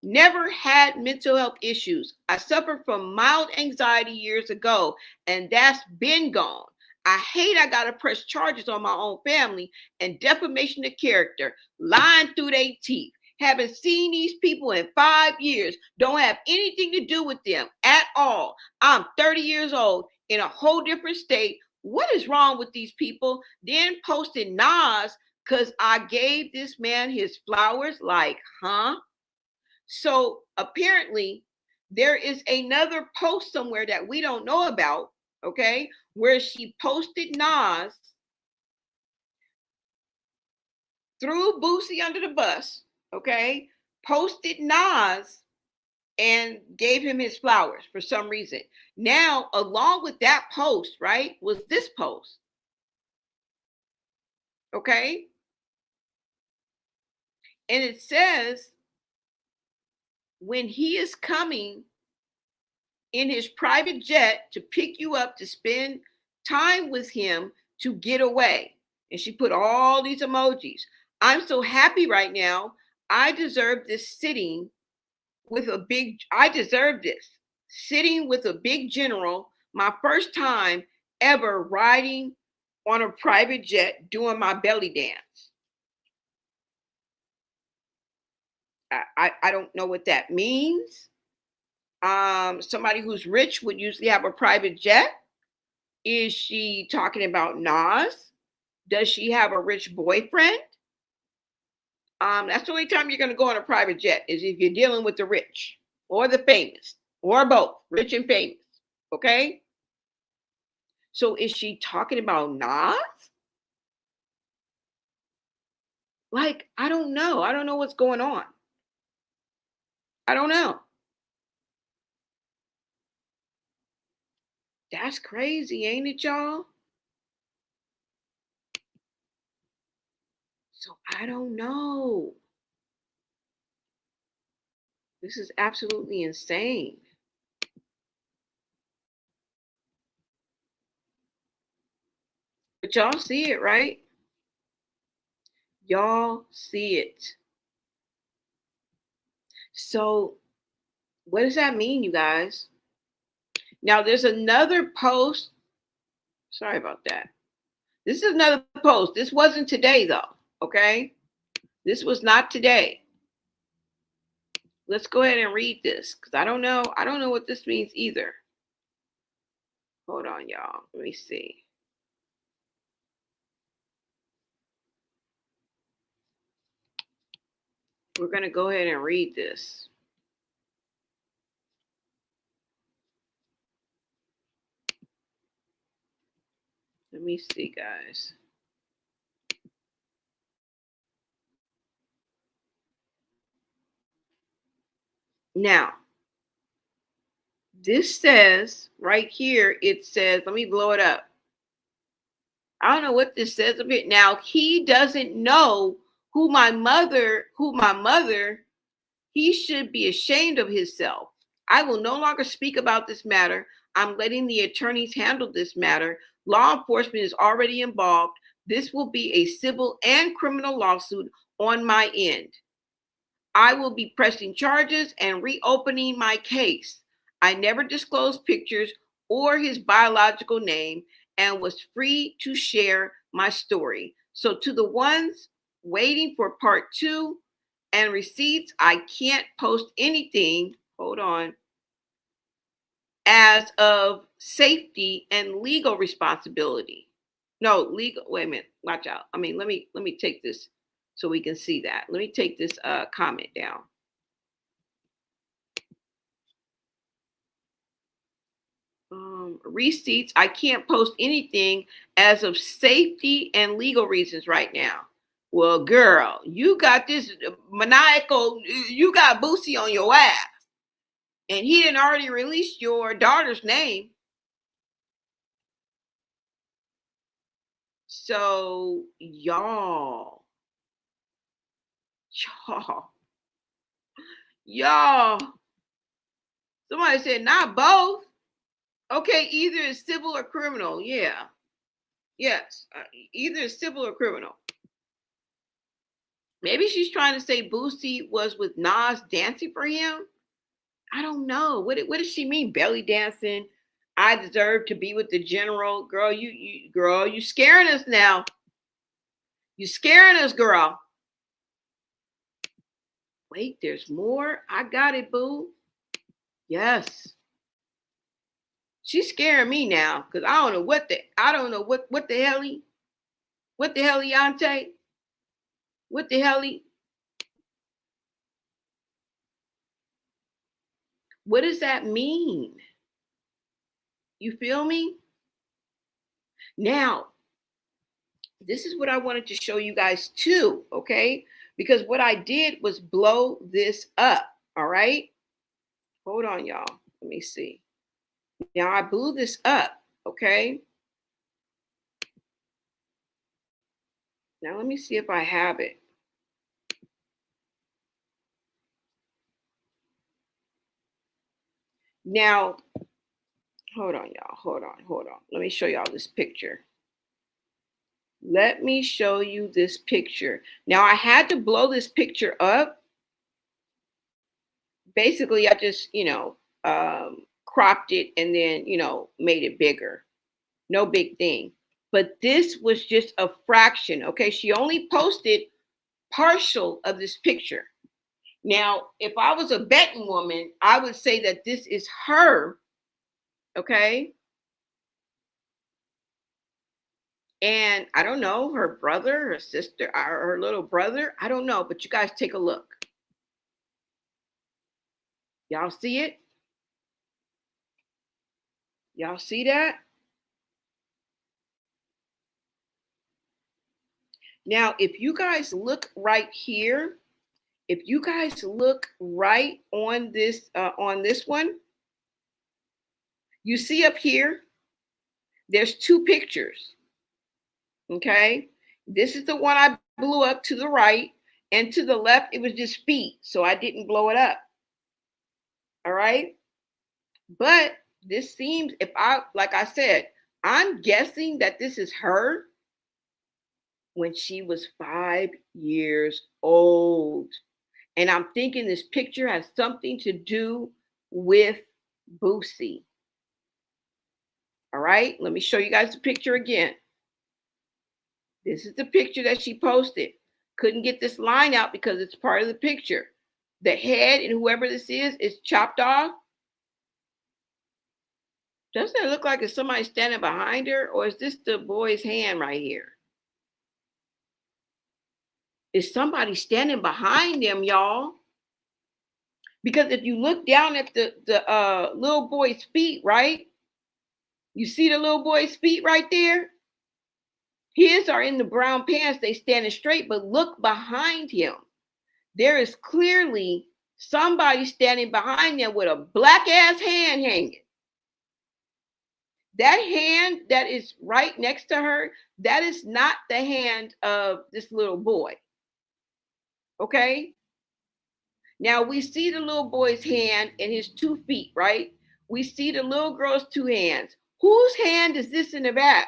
never had mental health issues. I suffered from mild anxiety years ago, and that's been gone. I hate I gotta press charges on my own family and defamation of character, lying through their teeth. Haven't seen these people in 5 years. Don't have anything to do with them at all. I'm 30 years old in a whole different state. What is wrong with these people? Then posted Nas because I gave this man his flowers. Like, huh? So apparently, there is another post somewhere that we don't know about, okay, where she posted Nas, threw Boosie under the bus, okay, posted Nas, and gave him his flowers for some reason. Now, along with that post, right, was this post, okay? And it says, when he is coming in his private jet to pick you up to spend time with him to get away. And she put all these emojis. I'm so happy right now. I deserve this I deserve this. Sitting with a big general, my first time ever riding on a private jet doing my belly dance. I don't know what that means. Somebody who's rich would usually have a private jet. Is she talking about Nas? Does she have a rich boyfriend? That's the only time you're going to go on a private jet is if you're dealing with the rich or the famous or both, rich and famous. Okay. So is she talking about Nas? Like, I don't know. I don't know what's going on. I don't know. That's crazy, ain't it, y'all? So I don't know. This is absolutely insane. But y'all see it, right? Y'all see it. So, what does that mean, you guys? Now, there's another post. Sorry about that. This is another post. This wasn't today, though. Okay. This was not today. Let's go ahead and read this because I don't know. I don't know what this means either. Hold on, y'all. Let me see. We're going to go ahead and read this. Let me see, guys. Now, this says right here, it says, let me blow it up. I don't know what this says a bit. Now, he doesn't know my mother, he should be ashamed of himself. I will no longer speak about this matter. I'm letting the attorneys handle this matter. Law enforcement is already involved. This will be a civil and criminal lawsuit on my end. I will be pressing charges and reopening my case. I never disclosed pictures or his biological name and was free to share my story. So, to the ones waiting for part 2 and receipts, I can't post anything. Hold on. As of safety and legal responsibility. No, legal. Wait a minute. Watch out. I mean, let me take this so we can see that. Let me take this comment down. Receipts. I can't post anything as of safety and legal reasons right now. Well, girl, you got this maniacal. You got Boosie on your ass, and he didn't already release your daughter's name. So y'all, y'all. Somebody said not both. Okay, either it's civil or criminal. Yeah, yes, either it's civil or criminal. Maybe she's trying to say Boosie was with Nas dancing for him. I don't know. What does she mean? Belly dancing? I deserve to be with the general. Girl, you scaring us now. You scaring us, girl. Wait, there's more. I got it, boo. Yes. She's scaring me now because I don't know what the hell Yante? What the hell what does that mean? You feel me? Now, this is what I wanted to show you guys too, okay? Because what I did was blow this up, all right? Hold on, y'all. Let me see. Now I blew this up, okay? Now let me see if I have it. Now, hold on, y'all. Hold on. Let me show y'all this picture. Let me show you this picture. Now I had to blow this picture up. Basically, I just, cropped it and then, made it bigger. No big thing. But this was just a fraction. Okay. She only posted partial of this picture. Now, if I was a betting woman, I would say that this is her. Okay. And I don't know, her brother, her sister, her little brother. I don't know. But you guys take a look. Y'all see it? Y'all see that? Now, if you guys look right here, if you guys look right on this one, you see up here, there's two pictures. Okay, this is the one I blew up to the right, and to the left it was just feet, so I didn't blow it up. All right, but this seems, if I, like I said, I'm guessing that this is her when she was 5 years old. And I'm thinking this picture has something to do with Boosie. All right, let me show you guys the picture again. This is the picture that she posted. Couldn't get this line out because it's part of the picture. The head and whoever this is chopped off. Doesn't it look like it's somebody standing behind her? Or is this the boy's hand right here? Is somebody standing behind them, y'all? Because if you look down at the little boy's feet, right? You see the little boy's feet right there? His are in the brown pants. They standing straight, but look behind him. There is clearly somebody standing behind them with a black ass hand hanging. That hand that is right next to her, that is not the hand of this little boy. Okay? Now we see the little boy's hand and his 2 feet, right? We see the little girl's 2 hands. Whose hand is this in the back?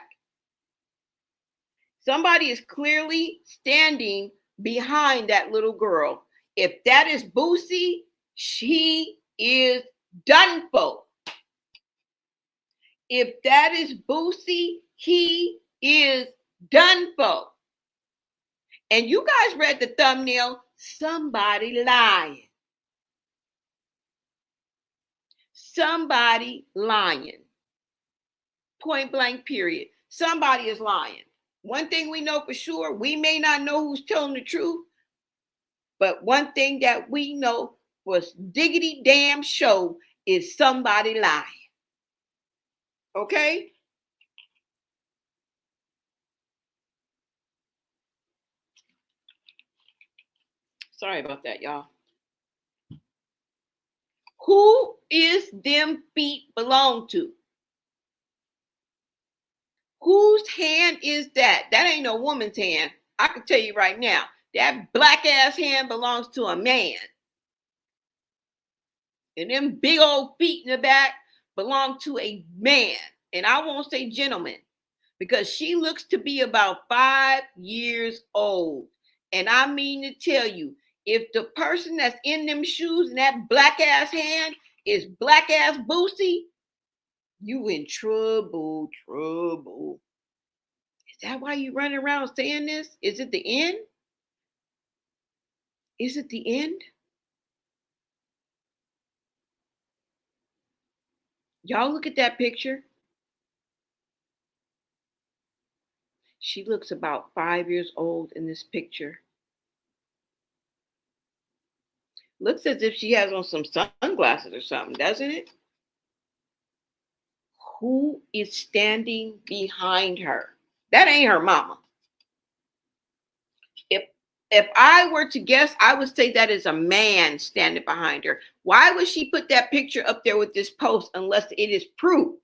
Somebody is clearly standing behind that little girl. If that is Boosie, she is done for. If that is Boosie, he is done for. And you guys read the thumbnail, somebody lying. Somebody lying. Point blank, period. Somebody is lying. One thing we know for sure, we may not know who's telling the truth, but one thing that we know was diggity damn show is somebody lying. Okay? Sorry about that, y'all. Who is them feet belong to? Whose hand is that? That ain't no woman's hand. I can tell you right now. That black ass hand belongs to a man. And them big old feet in the back belong to a man. And I won't say gentleman because she looks to be about 5 years old. And I mean to tell you, if the person that's in them shoes and that black ass hand is black ass Boosie, you in trouble, trouble. Is that why you running around saying this? Is it the end? Is it the end? Y'all look at that picture. She looks about 5 years old in this picture. Looks as if she has on some sunglasses or something, doesn't it? Who is standing behind her? That ain't her mama. If if I were to guess, I would say that is a man standing behind her. Why would she put that picture up there with this post unless it is proof?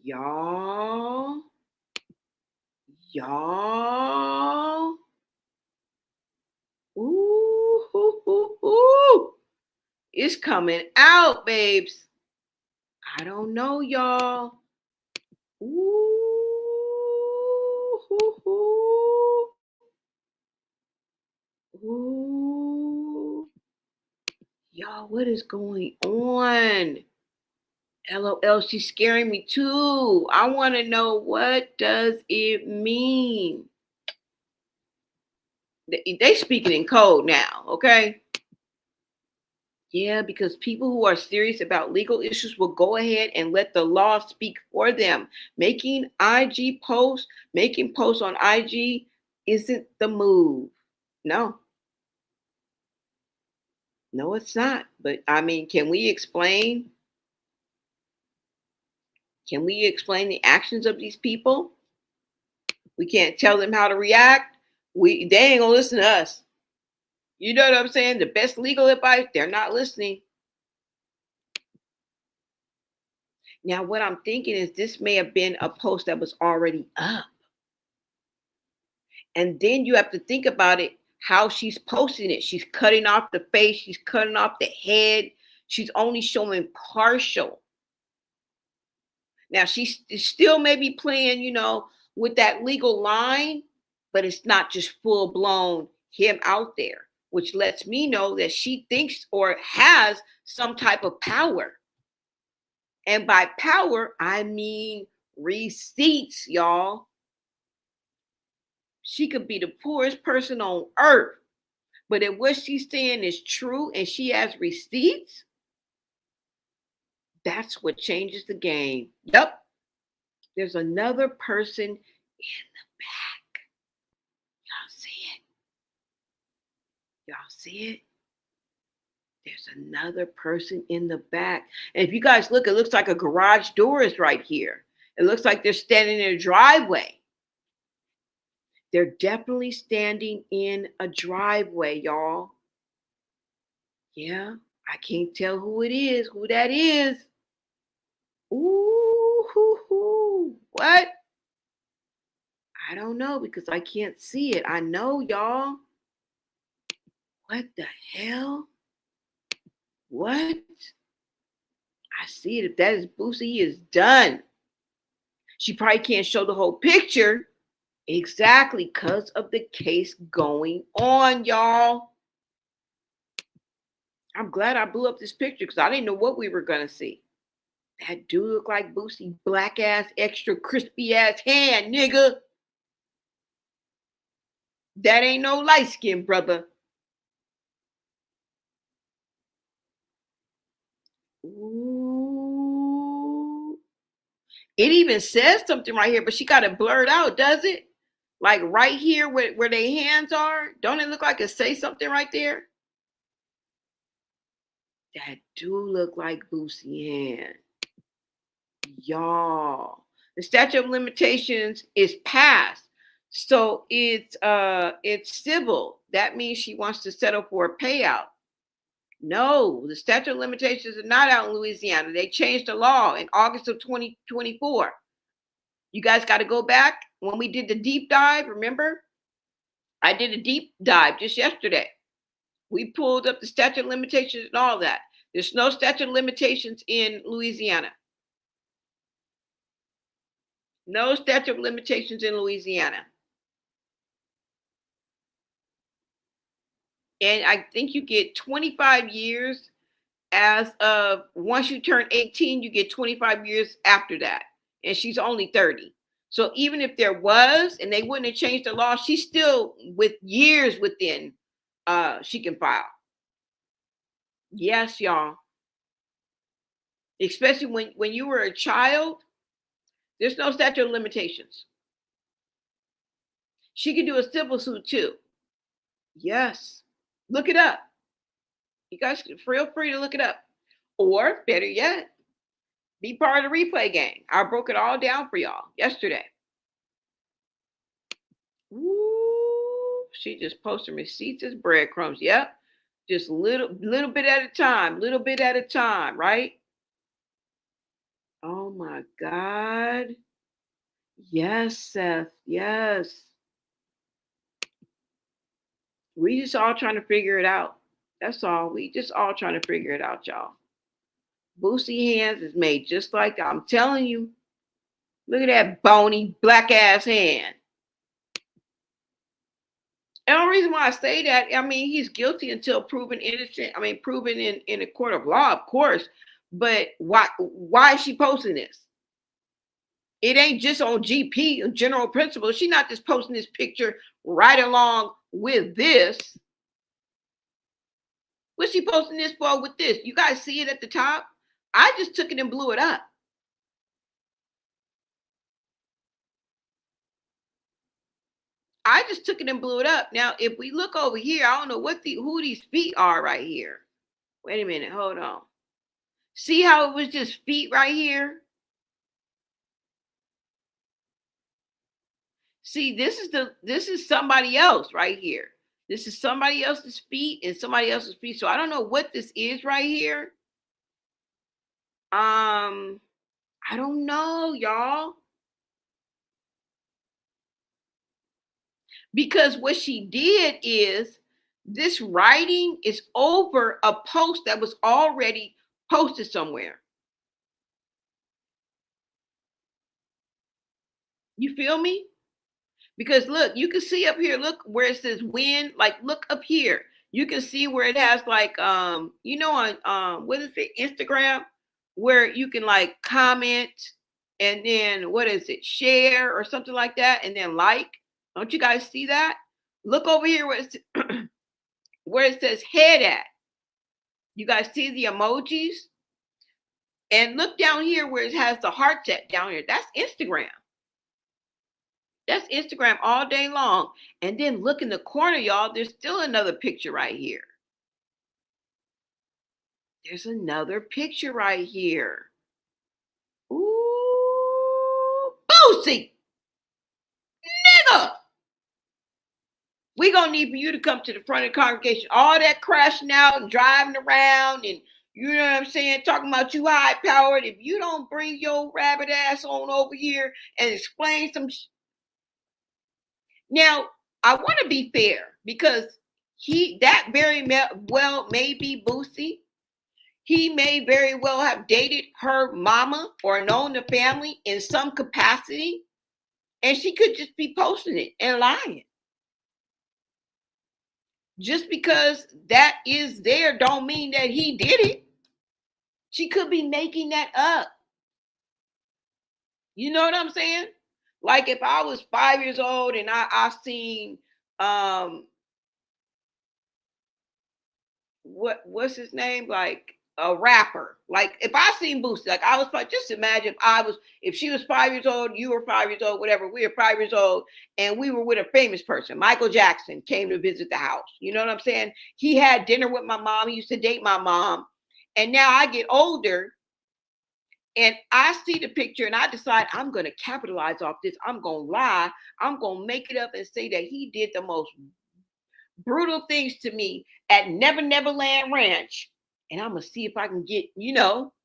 Y'all, y'all. Ooh, ooh, ooh, ooh. It's coming out, babes. I don't know, y'all. Ooh, ooh, ooh. Ooh. Y'all, what is going on? LOL, she's scaring me too. I want to know, what does it mean? They speaking in code now, okay? Yeah, because people who are serious about legal issues will go ahead and let the law speak for them. Making making posts on IG isn't the move. No, no, it's not. But I mean, can we explain? Can we explain the actions of these people? We can't tell them how to react. They ain't gonna listen to us. You know what I'm saying? The best legal advice, they're not listening. Now, what I'm thinking is this may have been a post that was already up. And then you have to think about it, how she's posting it. She's cutting off the face, she's cutting off the head, she's only showing partial. Now, she's still maybe playing, with that legal line, but it's not just full blown him out there, which lets me know that she thinks or has some type of power. And by power, I mean receipts, y'all. She could be the poorest person on earth. But if what she's saying is true and she has receipts, that's what changes the game. Yep. There's another person in the back. Y'all see it? Y'all see it? There's another person in the back. And if you guys look, it looks like a garage door is right here. It looks like they're standing in a driveway. They're definitely standing in a driveway, y'all. Yeah, I can't tell who that is. Ooh, hoo, hoo. What? I don't know because I can't see it. I know, y'all. What the hell? What? I see it. If that is Boosie, he is done. She probably can't show the whole picture. Exactly, because of the case going on, y'all. I'm glad I blew up this picture because I didn't know what we were going to see. That do look like Boosie, black ass, extra crispy ass hand, nigga. That ain't no light skin, brother. Ooh. It even says something right here, but she got it blurred out, does it? Like right here where their hands are. Don't it look like it say something right there? That do look like Boosie hand. Y'all. The statute of limitations is passed. So it's civil. That means she wants to settle for a payout. No, the statute of limitations is not out in Louisiana. They changed the law in August of 2024. You guys got to go back when we did the deep dive. Remember, I did a deep dive just yesterday. We pulled up the statute of limitations and all that. There's no statute of limitations in Louisiana. No statute of limitations in Louisiana. And I think you get 25 years as of once you turn 18, you get 25 years after that. And she's only 30. So even if there was, and they wouldn't have changed the law, she's still with years within she can file. Yes, y'all. Especially when you were a child, there's no statute of limitations. She could do a civil suit too. Yes. Look it up. You guys feel free to look it up. Or better yet, be part of the replay game. I broke it all down for y'all yesterday. Ooh, she just posted receipts as breadcrumbs. Yep. Just little bit at a time, right? Oh my God. Yes, Seth. Yes. We just all trying to figure it out. That's all. We just all trying to figure it out, y'all. Boosie hands is made just like that. I'm telling you. Look at that bony black ass hand. And the only reason why I say that, I mean, he's guilty until proven innocent. I mean, proven in a court of law, of course. But why is she posting this? It ain't just on GP, general principle. She's not just posting this picture right along with this. What's she posting this for with this? You guys see it at the top? I just took it and blew it up. I just took it and blew it up. Now, if we look over here, I don't know who these feet are right here. Wait a minute, hold on. See how it was just feet right here? See, this is somebody else right here. This is somebody else's feet and somebody else's feet. So I don't know what this is right here. I don't know, y'all. Because what she did is this writing is over a post that was already posted somewhere. You feel me? Because look, you can see up here, look where it says win, like look up here. You can see where it has like you know on what is it, Instagram, where you can like comment and then what is it, share or something like that, and then like. Don't you guys see that? Look over here where where it says head at. You guys see the emojis? And look down here where it has the heart set down here. That's Instagram. That's Instagram all day long. And then look in the corner, y'all. There's still another picture right here. There's another picture right here. Ooh, Boosie! Nigga! We're going to need for you to come to the front of the congregation. All that crashing out and driving around and, you know what I'm saying, talking about you high powered. If you don't bring your rabbit ass on over here and explain some Now, I want to be fair because that very well may be Boosie. He may very well have dated her mama or known the family in some capacity, and she could just be posting it and lying. Just because that is there don't mean that he did it. She could be making that up. You know what I'm saying? Like if I was 5 years old and I seen what's his name? Like a rapper. Like if I seen Boosie, like I was like, just imagine if she was 5 years old, you were 5 years old, whatever, we were 5 years old, and we were with a famous person. Michael Jackson came to visit the house. You know what I'm saying? He had dinner with my mom. He used to date my mom. And now I get older and I see the picture and I decide I'm going to capitalize off this. I'm going to lie. I'm going to make it up and say that he did the most brutal things to me at Never Never Land Ranch. And I'm going to see if I can get,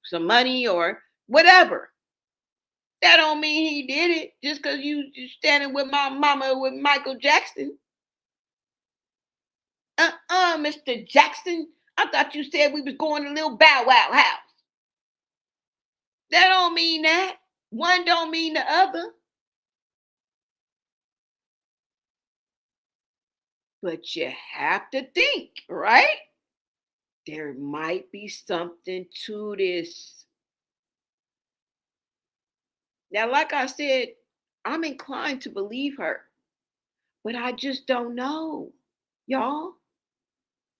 some money or whatever. That don't mean he did it just because you standing with my mama with Michael Jackson. Mr. Jackson. I thought you said we was going to Little Bow Wow house. That don't mean that. One don't mean the other. But you have to think, right? There might be something to this. Now, like I said, I'm inclined to believe her, but I just don't know. Y'all,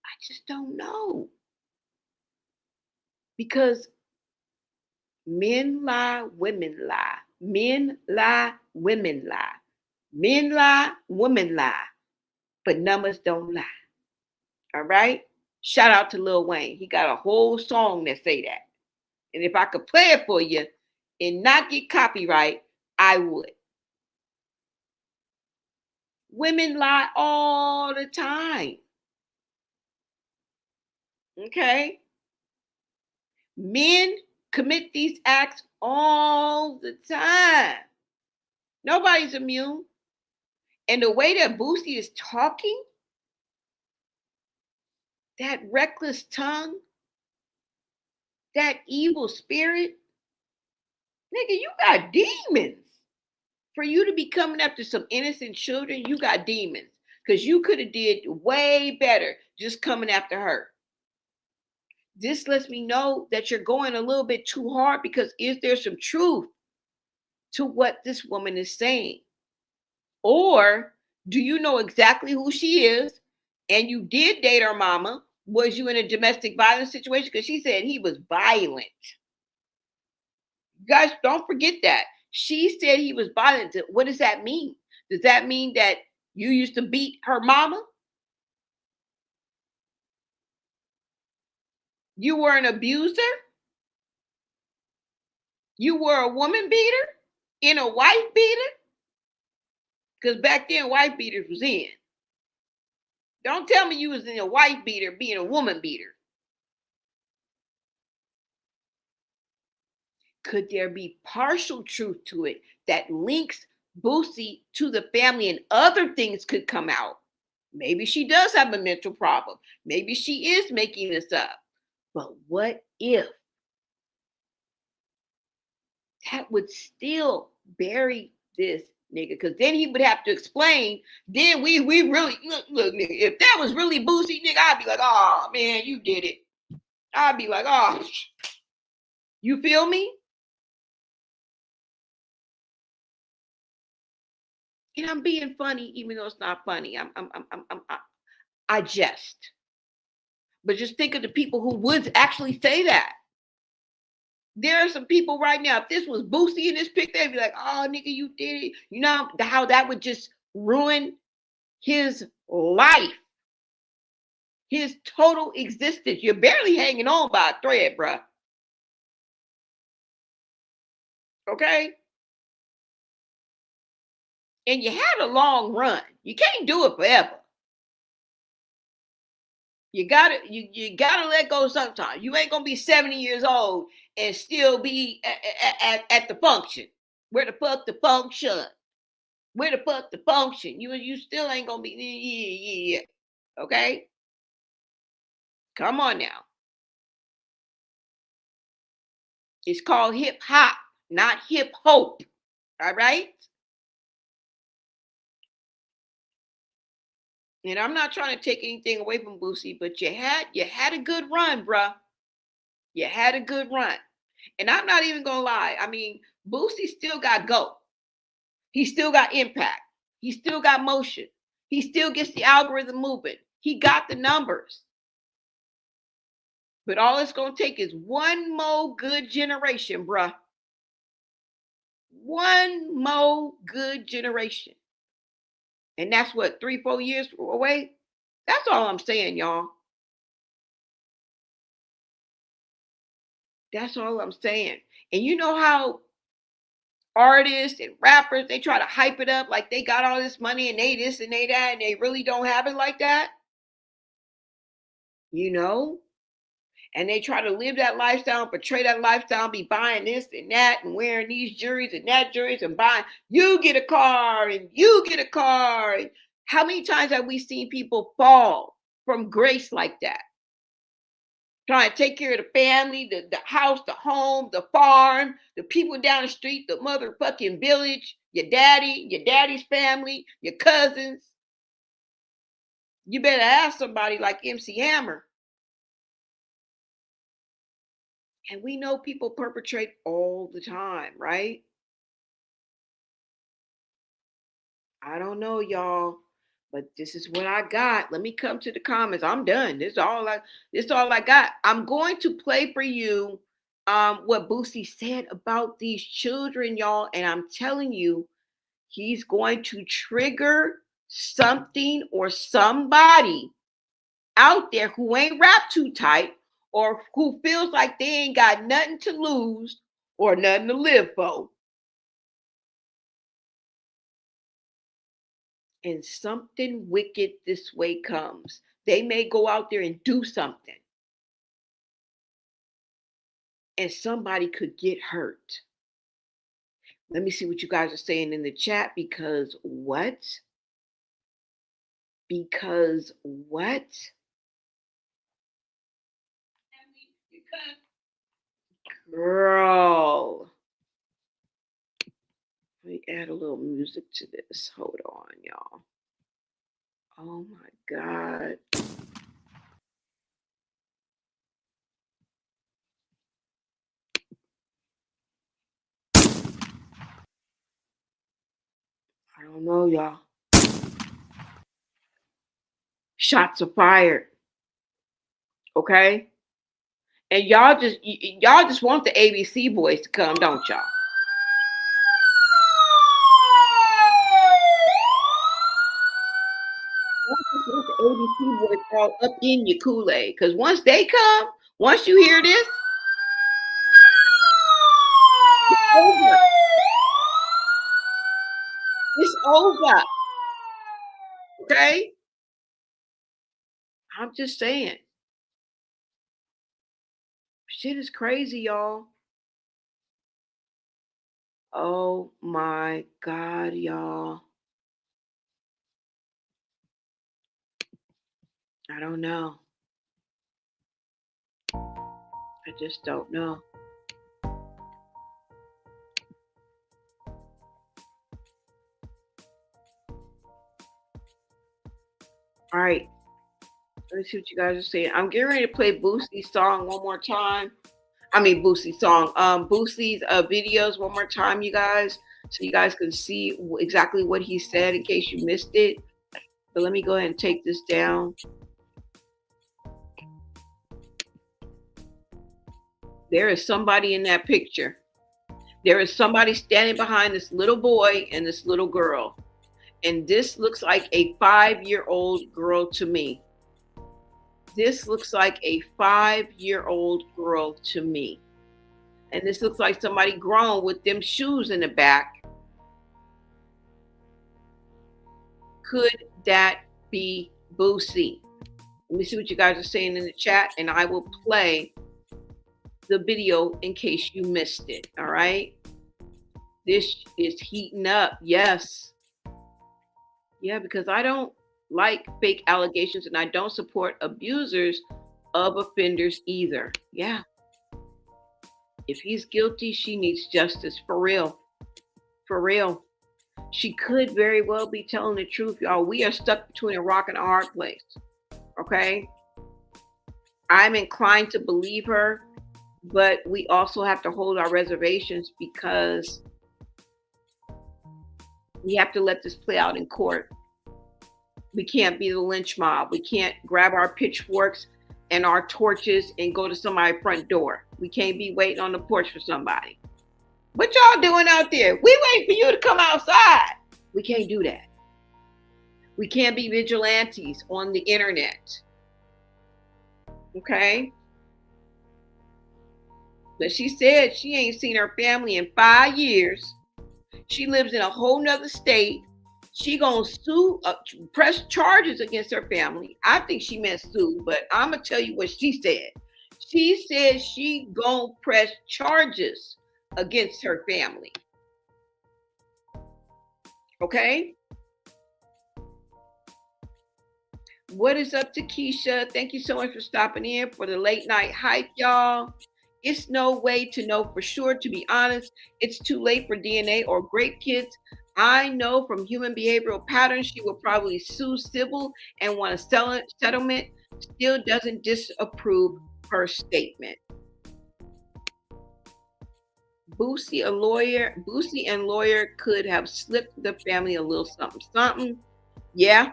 I just don't know. Because men lie, women lie. Men lie, women lie. Men lie, women lie. But numbers don't lie. All right? Shout out to Lil Wayne. He got a whole song that say that. And if I could play it for you and not get copyright, I would. Women lie all the time. Okay? Men commit these acts all the time. Nobody's immune. And the way that Boosie is talking, that reckless tongue, that evil spirit, nigga, you got demons. For you to be coming after some innocent children, you got demons. Because you could have did way better just coming after her. This lets me know that you're going a little bit too hard because is there some truth to what this woman is saying? Or do you know exactly who she is and you did date her mama? Was you in a domestic violence situation? Because she said he was violent. You guys don't forget that. She said he was violent. What does that mean? Does that mean that you used to beat her mama? You were an abuser? You were a woman beater? In a wife beater? Because back then, wife beaters was in. Don't tell me you was in a wife beater being a woman beater. Could there be partial truth to it that links Boosie to the family and other things could come out? Maybe she does have a mental problem. Maybe she is making this up. But what if that would still bury this nigga? Because then he would have to explain. Then we really look, nigga. If that was really Boosie, nigga, I'd be like, oh man, you did it. I'd be like, oh, you feel me? And I'm being funny, even though it's not funny. I jest. But just think of the people who would actually say that. There are some people right now, if this was Boosie in this pic, they'd be like, oh, nigga, you did it. You know how that would just ruin his life, his total existence. You're barely hanging on by a thread, bruh. Okay? And you had a long run. You can't do it forever. You gotta let go sometime. You ain't gonna be 70 years old and still be at the function. Where the fuck the function? Where the fuck the function? You still ain't gonna be yeah. Okay? Come on now. It's called hip hop, not hip hope. All right? And I'm not trying to take anything away from Boosie, but you had a good run, bruh. You had a good run. And I'm not even gonna lie. I mean, Boosie still got go. He still got impact. He still got motion. He still gets the algorithm moving. He got the numbers. But all it's going to take is one more good generation, bruh. One more good generation. And that's what, 3, 4 years away? That's all I'm saying, y'all. That's all I'm saying. And you know how artists and rappers, they try to hype it up like they got all this money and they this and they that, and they really don't have it like that, you know? And they try to live that lifestyle, portray that lifestyle, be buying this and that and wearing these jewelries and that jewelries and buying, you get a car and you get a car. And how many times have we seen people fall from grace like that? Trying to take care of the family, the house, the home, the farm, the people down the street, the motherfucking village, your daddy's family, your cousins. You better ask somebody like MC Hammer. And we know people perpetrate all the time, right? I don't know, y'all, but this is what I got. Let me come to the comments. I'm done. This is all I got. I'm going to play for you what Boosie said about these children, y'all. And I'm telling you, he's going to trigger something or somebody out there who ain't wrapped too tight or who feels like they ain't got nothing to lose or nothing to live for. And something wicked this way comes. They may go out there and do something, and somebody could get hurt. Let me see what you guys are saying in the chat because what? Because what? Girl. Let me add a little music to this. Hold on, y'all. Oh my God. I don't know, y'all. Shots are fired. Okay? And y'all just want the ABC boys to come, don't y'all? The ABC boys all up in your Kool-Aid. Because once they come, once you hear this, it's over. It's over. Okay? I'm just saying. Shit is crazy, y'all. Oh my God, y'all. I don't know. I just don't know. All right. Let's see what you guys are saying. I'm getting ready to play Boosie's song one more time. I mean Boosie's song. Boosie's videos one more time, you guys, so you guys can see exactly what he said in case you missed it. But let me go ahead and take this down. There is somebody in that picture. There is somebody standing behind this little boy and this little girl. And this looks like a 5-year-old girl to me. This looks like a 5-year-old girl to me. And this looks like somebody grown with them shoes in the back. Could that be Boosie? Let me see what you guys are saying in the chat, and I will play the video in case you missed it. All right. This is heating up. Yes. Yeah, because I don't like fake allegations and I don't support abusers of offenders either. Yeah. If he's guilty, she needs justice for real. For real. She could very well be telling the truth, y'all. We are stuck between a rock and a hard place. Okay. I'm inclined to believe her, but we also have to hold our reservations because we have to let this play out in court. We can't be the lynch mob. We can't grab our pitchforks and our torches and go to somebody's front door. We can't be waiting on the porch for somebody. What y'all doing out there? We wait for you to come outside. We can't do that. We can't be vigilantes on the internet. Okay? But she said she ain't seen her family in 5 years. She lives in a whole nother state. She gonna sue, press charges against her family. I think she meant sue, but I'm gonna tell you what she said. She said she gonna press charges against her family. Okay? What is up to Keisha? Thank you so much for stopping in for the late night hype, y'all. It's no way to know for sure, to be honest. It's too late for DNA or grape kits. I know from human behavioral patterns she will probably sue civil and want a settlement. Still doesn't disapprove her statement. Boosie and lawyer could have slipped the family a little something. Yeah.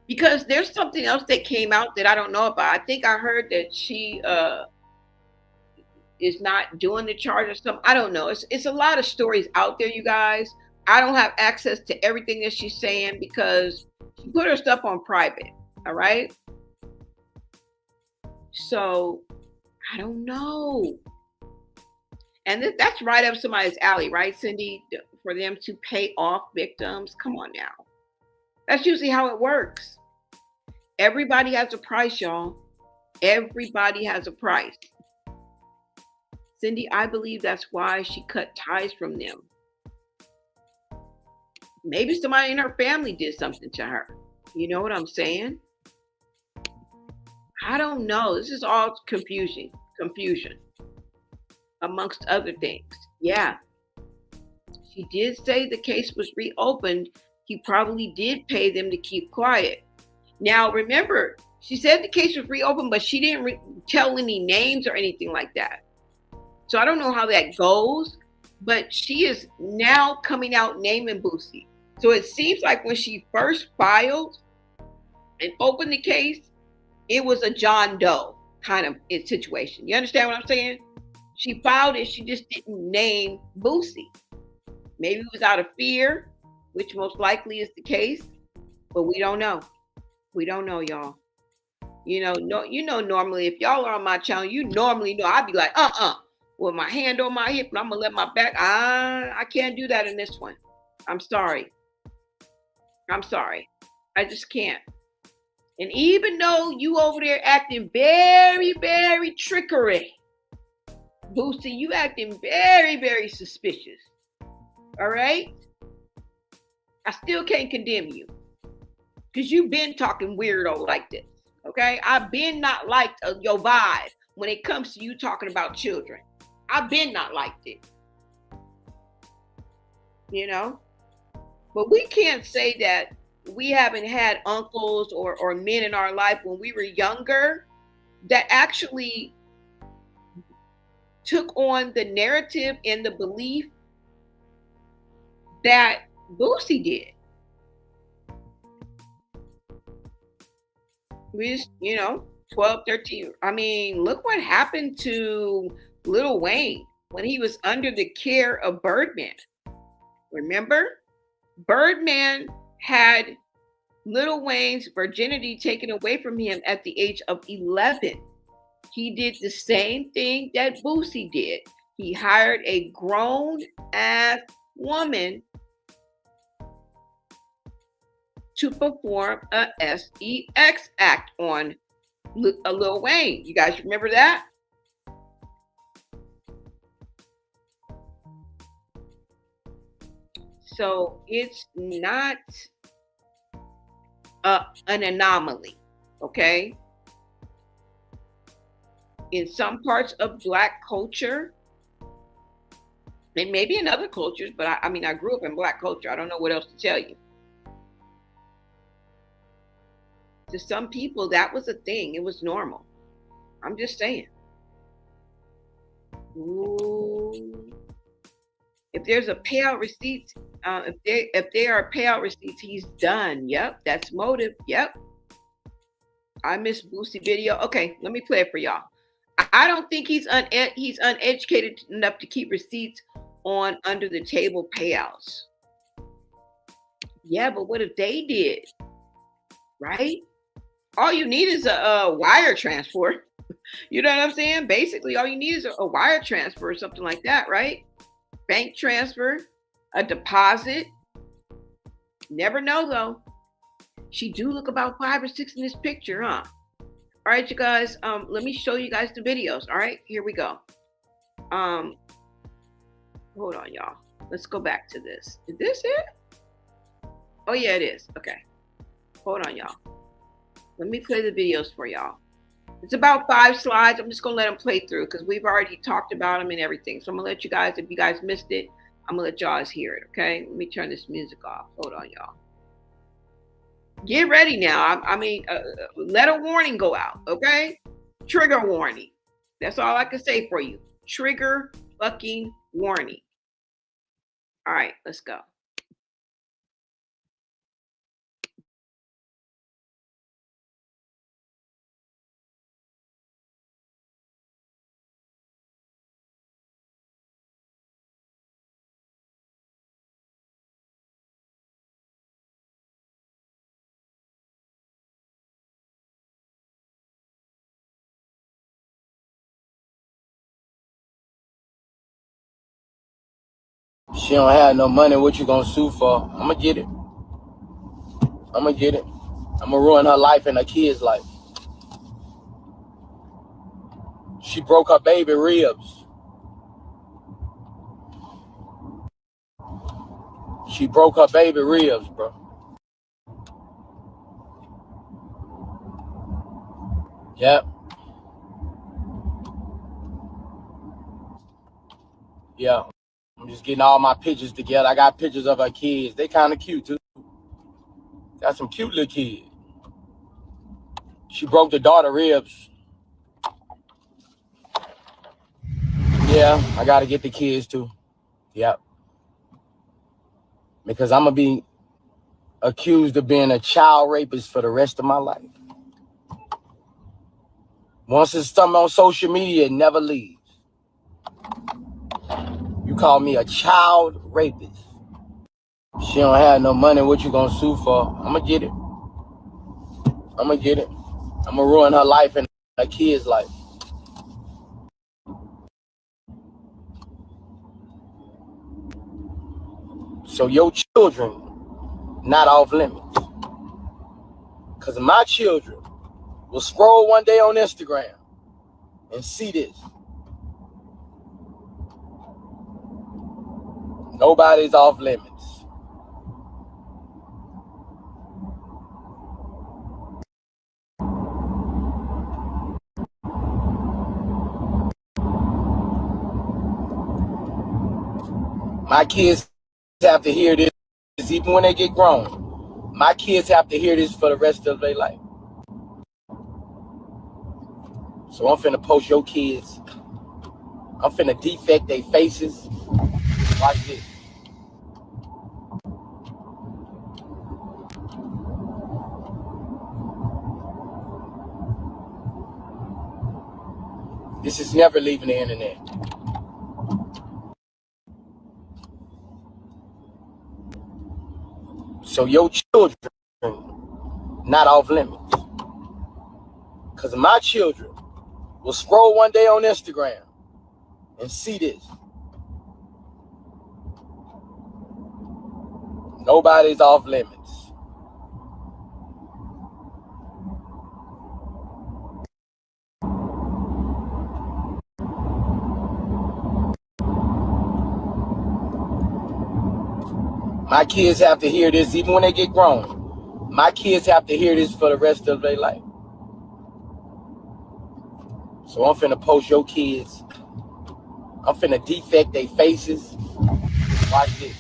Because there's something else that came out that I don't know about. I think I heard that she is not doing the charge or something. I don't know. It's a lot of stories out there, you guys. I don't have access to everything that she's saying because she put her stuff on private. All right. So I don't know. And that's right up somebody's alley, right, Cindy? For them to pay off victims. Come on now. That's usually how it works. Everybody has a price, y'all. Everybody has a price. Cindy, I believe that's why she cut ties from them. Maybe somebody in her family did something to her. You know what I'm saying? I don't know. This is all confusion amongst other things. Yeah. She did say the case was reopened. He probably did pay them to keep quiet. Now, remember, she said the case was reopened, but she didn't tell any names or anything like that. So I don't know how that goes, but she is now coming out naming Boosie. So it seems like when she first filed and opened the case, it was a John Doe kind of situation. You understand what I'm saying? She filed it, she just didn't name Boosie. Maybe it was out of fear, which most likely is the case, but we don't know. We don't know, y'all. Normally if y'all are on my channel, you normally know I'd be like, with my hand on my hip and I'm gonna let my back. I can't do that in this one. I'm sorry. I just can't. And even though you over there acting very, very trickery, Boosie, you acting very, very suspicious. All right? I still can't condemn you. Because you've been talking weirdo like this. Okay? I've been not liked your vibe when it comes to you talking about children. I've been not liked it. You know? But we can't say that we haven't had uncles or men in our life when we were younger that actually took on the narrative and the belief that Boosie did. We just, 12, 13. I mean, look what happened to Lil Wayne when he was under the care of Birdman. Remember? Birdman had Lil Wayne's virginity taken away from him at the age of 11. He did the same thing that Boosie did. He hired a grown-ass woman to perform a sex act on Lil Wayne. You guys remember that? So it's not an anomaly, okay? In some parts of Black culture, and maybe in other cultures, but I grew up in Black culture. I don't know what else to tell you. To some people, that was a thing. It was normal. I'm just saying. Ooh. If there's a payout receipt, if they are payout receipts, he's done. Yep, that's motive. Yep. I miss Boosie video. Okay, let me play it for y'all. I don't think he's uneducated enough to keep receipts on under the table payouts. Yeah, but what if they did? Right? All you need is a wire transfer. You know what I'm saying? Basically, all you need is a wire transfer or something like that, right? Bank transfer, a deposit. Never know though. She do look about 5 or 6 in this picture, huh? All right, you guys. Let me show you guys the videos. All right, here we go. Hold on, y'all. Let's go back to this. Is this it? Oh yeah, it is. Okay. Hold on, y'all. Let me play the videos for y'all. It's about 5 slides. I'm just gonna let them play through because we've already talked about them and everything. So I'm gonna let you guys, if you guys missed it, I'm gonna let y'all hear it. Okay. Let me turn this music off. Hold on, y'all. Get ready now. I mean, let a warning go out. Okay. Trigger warning. That's all I can say for you. Trigger fucking warning. All right, let's go. She don't have no money. What you gonna sue for? I'ma get it. I'ma get it. I'ma ruin her life and her kids' life. She broke her baby ribs. She broke her baby ribs, bro. Yep. Yeah. I'm just getting all my pictures together. I got pictures of her kids. They kind of cute, too. Got some cute little kids. She broke the daughter ribs. Yeah, I got to get the kids, too. Yep. Because I'm going to be accused of being a child rapist for the rest of my life. Once it's something on social media, it never leaves. You call me a child rapist. She don't have no money. What you gonna sue for? I'ma get it. I'ma get it. I'ma ruin her life and her kids' life. So your children not off limits. Cause my children will scroll one day on Instagram and see this. Nobody's off limits. My kids have to hear this even when they get grown. My kids have to hear this for the rest of their life. So I'm finna post your kids. I'm finna defect their faces. Watch this. This is never leaving the internet. So your children not off limits. Cause my children will scroll one day on Instagram and see this. Nobody's off limits. My kids have to hear this even when they get grown. My kids have to hear this for the rest of their life. So I'm finna post your kids. I'm finna defect their faces. Watch this.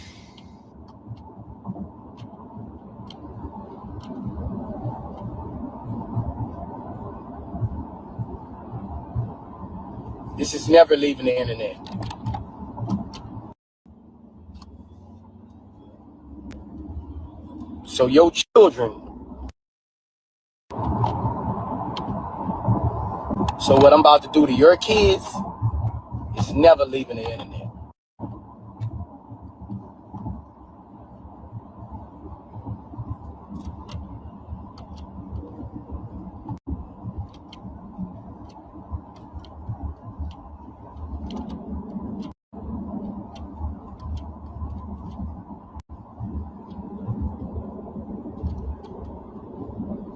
This is never leaving the internet. So your children. So what I'm about to do to your kids is never leaving the internet.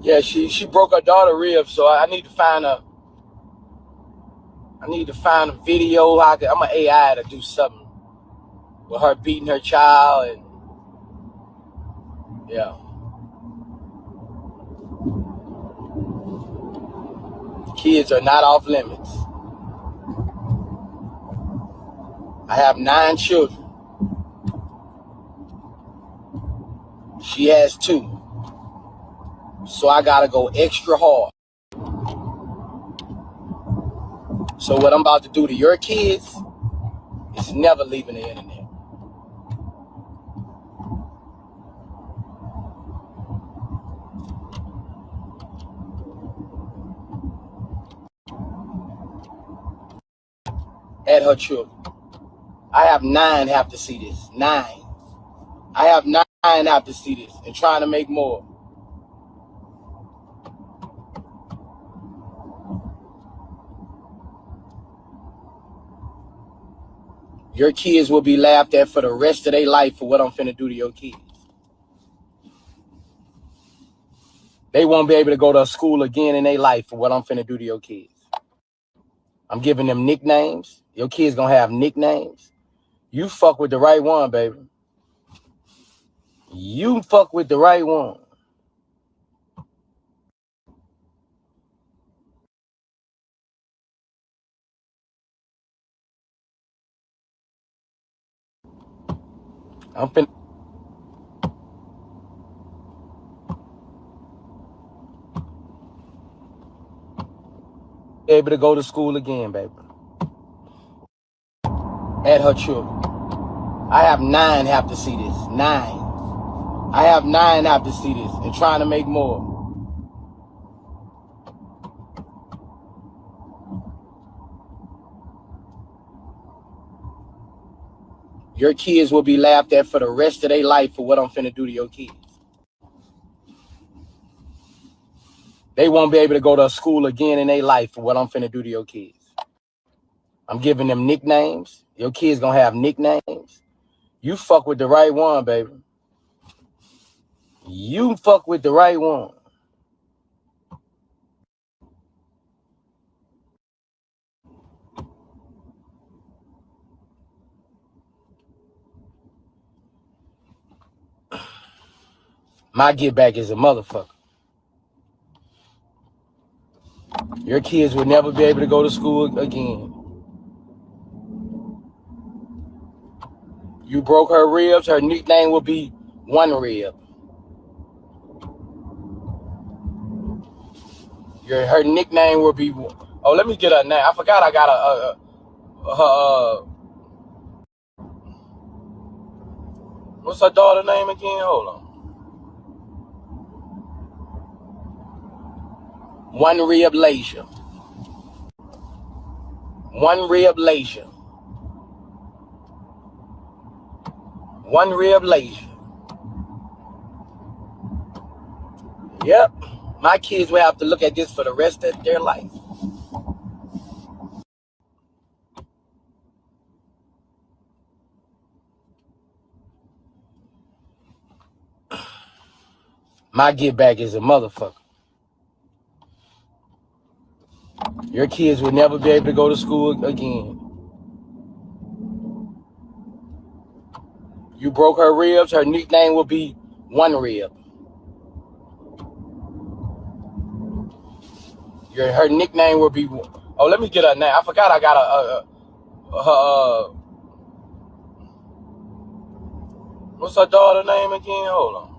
Yeah, she broke her daughter's rib, so I need to find a video. I'm an AI to do something with her beating her child, and yeah, kids are not off limits. I have 9 children. She has 2. So I gotta go extra hard. So what I'm about to do to your kids is never leaving the internet. At her children. I have 9 have to see this. 9. I have 9 have to see this and trying to make more. Your kids will be laughed at for the rest of their life for what I'm finna do to your kids. They won't be able to go to school again in their life for what I'm finna do to your kids. I'm giving them nicknames. Your kids gonna have nicknames. You fuck with the right one, baby. You fuck with the right one. I'm finna be able to go to school again, baby. At her children. I have 9 have to see this. 9. I have 9 have to see this and trying to make more. Your kids will be laughed at for the rest of their life for what I'm finna do to your kids. They won't be able to go to school again in their life for what I'm finna do to your kids. I'm giving them nicknames. Your kids gonna have nicknames. You fuck with the right one, baby. You fuck with the right one. My get back is a motherfucker. Your kids will never be able to go to school again. You broke her ribs. Her nickname will be One Rib. Her nickname will be. Oh, let me get her name. I forgot I got what's her daughter name again? Hold on. One Rib Lasia. One Rib Lasia. One Rib Lasia. Yep. My kids will have to look at this for the rest of their life. My get back is a motherfucker. Your kids will never be able to go to school again. You broke her ribs. Her nickname will be One Rib. Her nickname will be. Oh, let me get her name. I forgot I got what's her daughter name again? Hold on.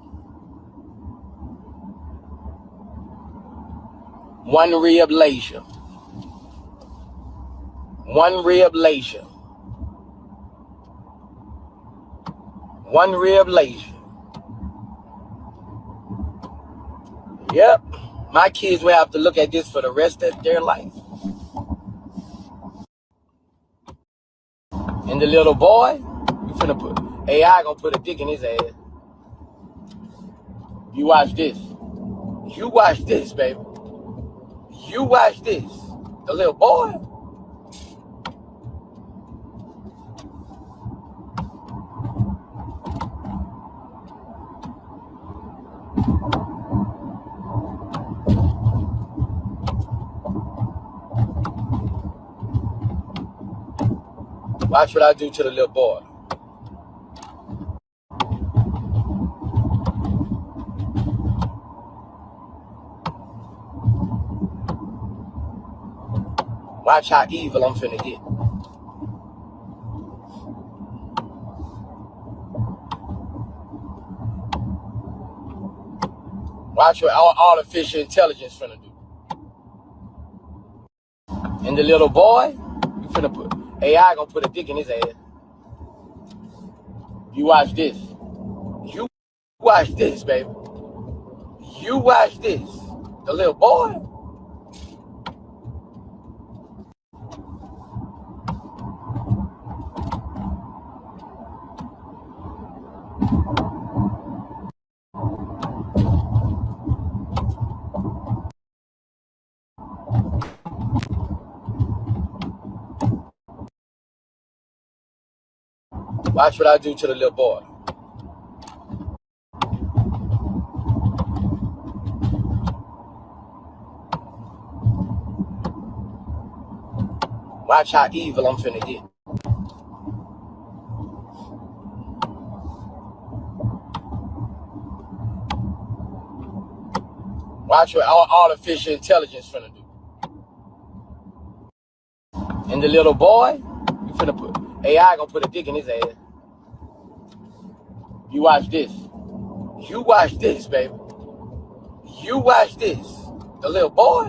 One Rib Lasia. One Rib Lasia. One Rib Lasia. Yep. My kids will have to look at this for the rest of their life. And the little boy, you finna put AI gonna put a dick in his ass. You watch this. You watch this, baby. You watch this. The little boy. Watch what I do to the little boy. Watch how evil I'm finna get. Watch what artificial intelligence finna do. And the little boy, you finna put AI gonna put a dick in his ass. You watch this. You watch this, baby. You watch this. The little boy. Watch what I do to the little boy. Watch how evil I'm finna get. Watch what artificial intelligence finna do. And the little boy, you finna put AI gonna put a dick in his ass. You watch this. You watch this, baby. You watch this. The little boy.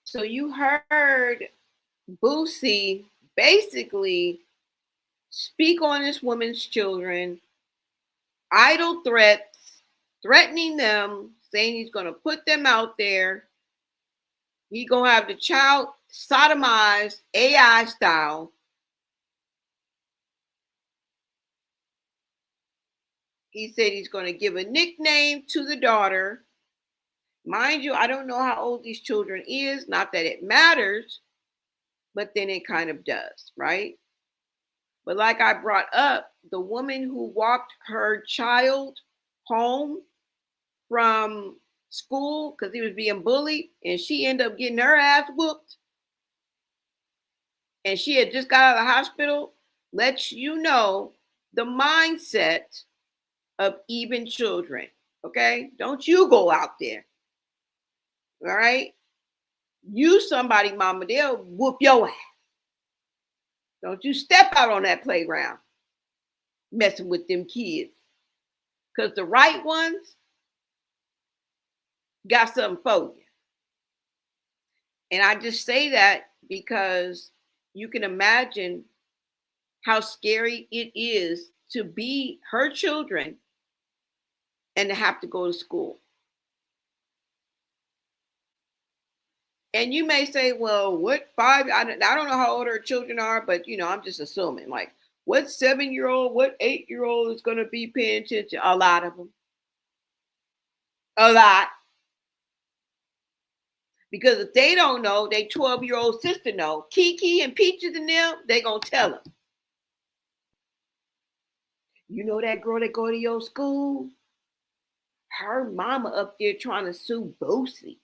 So you heard Boosie basically speak on this woman's children, idle threats, threatening them, saying he's going to put them out there. He's going to have the child sodomized AI style. He said he's going to give a nickname to the daughter. Mind you, I don't know how old these children is, not that it matters, but then it kind of does, right? But like I brought up, the woman who walked her child home from school because he was being bullied and she ended up getting her ass whooped and she had just got out of the hospital, lets you know the mindset of even children. Okay? Don't you go out there. All right? You somebody, mama, they'll whoop your ass. Don't you step out on that playground messing with them kids. Because the right ones got something for you. And I just say that because you can imagine how scary it is to be her children and to have to go to school. And you may say, well, what five? I don't know how old her children are, but I'm just assuming. Like, what 7-year-old, what 8-year-old is going to be paying attention? A lot of them. A lot. Because if they don't know, they 12-year-old sister know. Kiki and Peaches and them, they going to tell them. You know that girl that go to your school? Her mama up there trying to sue Boosie.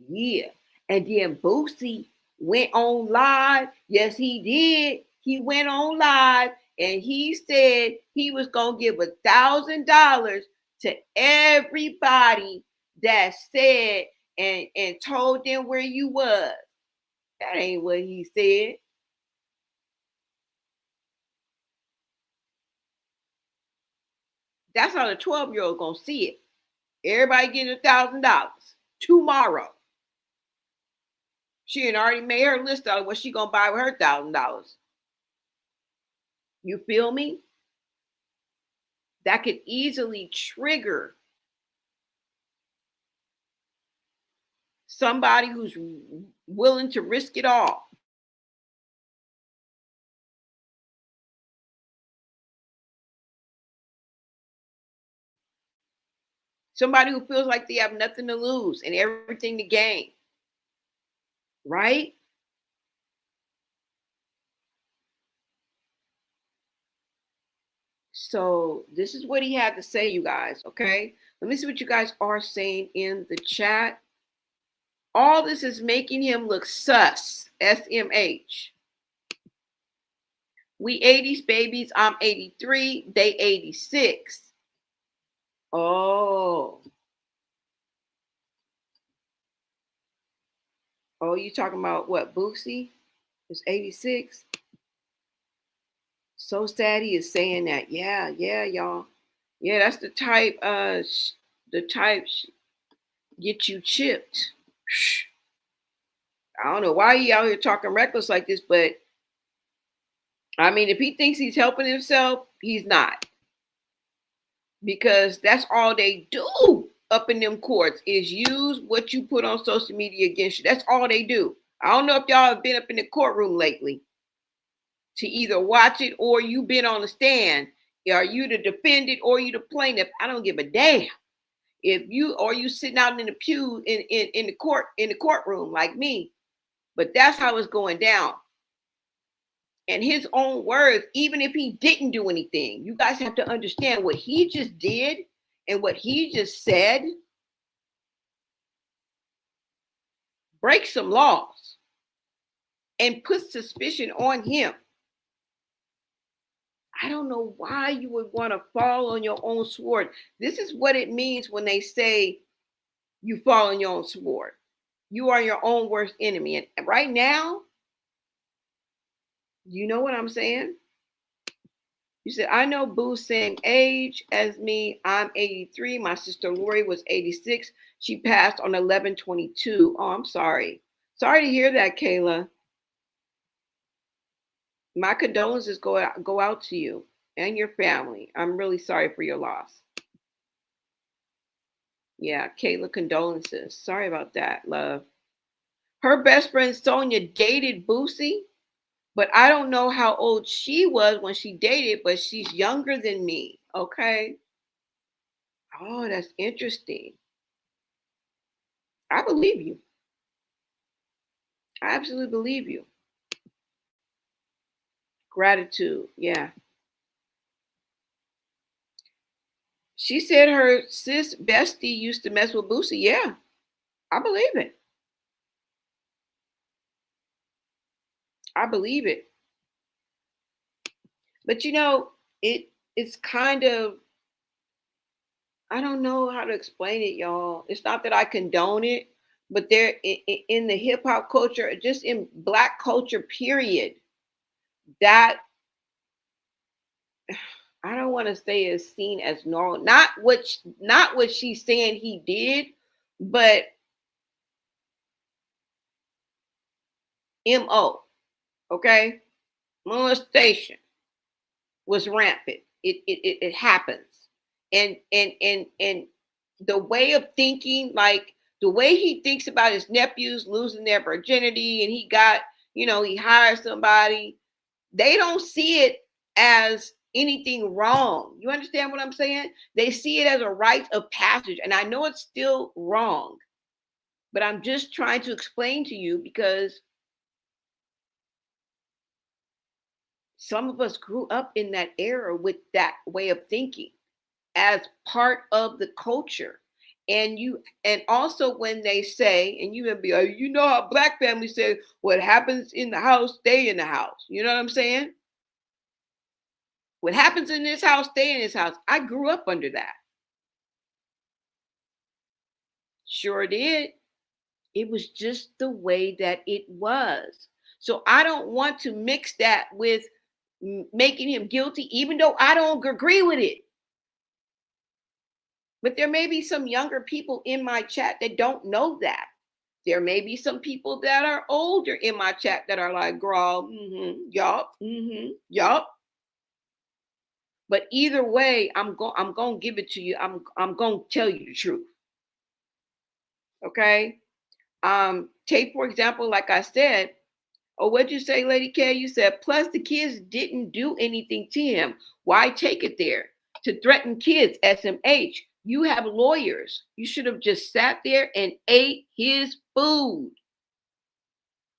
Yeah. And then Boosie went on live. Yes, he did. He went on live and he said he was going to give $1,000 to everybody that said and told them where you was. That ain't what he said. That's how the 12-year-old gonna see it. Everybody getting $1,000 tomorrow. She had already made her list of what she gonna buy with her $1,000. You feel me? That could easily trigger somebody who's willing to risk it all. Somebody who feels like they have nothing to lose and everything to gain. Right? So this is what he had to say, you guys. Okay. Let me see what you guys are saying in the chat. All this is making him look sus. SMH. We 80s babies. I'm 83. They 86. Oh. Oh, you talking about what? Boosie is 86. So sad he is saying that. Yeah, y'all. Yeah, that's the type. The type get you chipped. I don't know why he out here talking reckless like this, but I mean, if he thinks he's helping himself, he's not. Because that's all they do up in them courts is use what you put on social media against you. That's all they do. I don't know if y'all have been up in the courtroom lately to either watch it or you been on the stand. Are you the defendant or you the plaintiff? I don't give a damn. If you or you sitting out in the pew in the courtroom like me, but that's how it's going down. And his own words, even if he didn't do anything, you guys have to understand what he just did and what he just said breaks some laws and puts suspicion on him. I don't know why you would want to fall on your own sword. This is what it means when they say you fall on your own sword. You are your own worst enemy. And right now, you know what I'm saying? You said, I know Boo's same age as me. I'm 83. My sister Lori was 86. She passed on 11/22. Oh, I'm sorry. Sorry to hear that, Kayla. My condolences go out to you and your family. I'm really sorry for your loss. Yeah, Kayla, condolences. Sorry about that, love. Her best friend Sonia dated Boosie, but I don't know how old she was when she dated, but she's younger than me. Okay. Oh, that's interesting. I believe you. I absolutely believe you. Gratitude. Yeah. She said her sis bestie used to mess with Boosie. Yeah. I believe it. I believe it. But you know, it's kind of I don't know how to explain it, y'all. It's not that I condone it, but there in the hip hop culture, just in black culture, period, that I don't want to say is seen as normal. Not what she's saying he did, but MO. Okay, molestation was rampant. It happens, and the way of thinking, like the way he thinks about his nephews losing their virginity, and he hired somebody. They don't see it as anything wrong. You understand what I'm saying? They see it as a rite of passage, and I know it's still wrong, but I'm just trying to explain to you because some of us grew up in that era with that way of thinking as part of the culture. And also when they say, and you gonna be like, you know how black families say what happens in the house, stay in the house. You know what I'm saying? What happens in this house, stay in this house. I grew up under that. Sure did. It was just the way that it was. So I don't want to mix that with making him guilty, even though I don't agree with it. But there may be some younger people in my chat that don't know that. There may be some people that are older in my chat that are like, girl, yup, yup. But either way, I'm going to give it to you. I'm going to tell you the truth. Okay? Take for example, like I said, or what'd you say, Lady K? You said, plus the kids didn't do anything to him. Why take it there? To threaten kids, SMH. You have lawyers. You should have just sat there and ate his food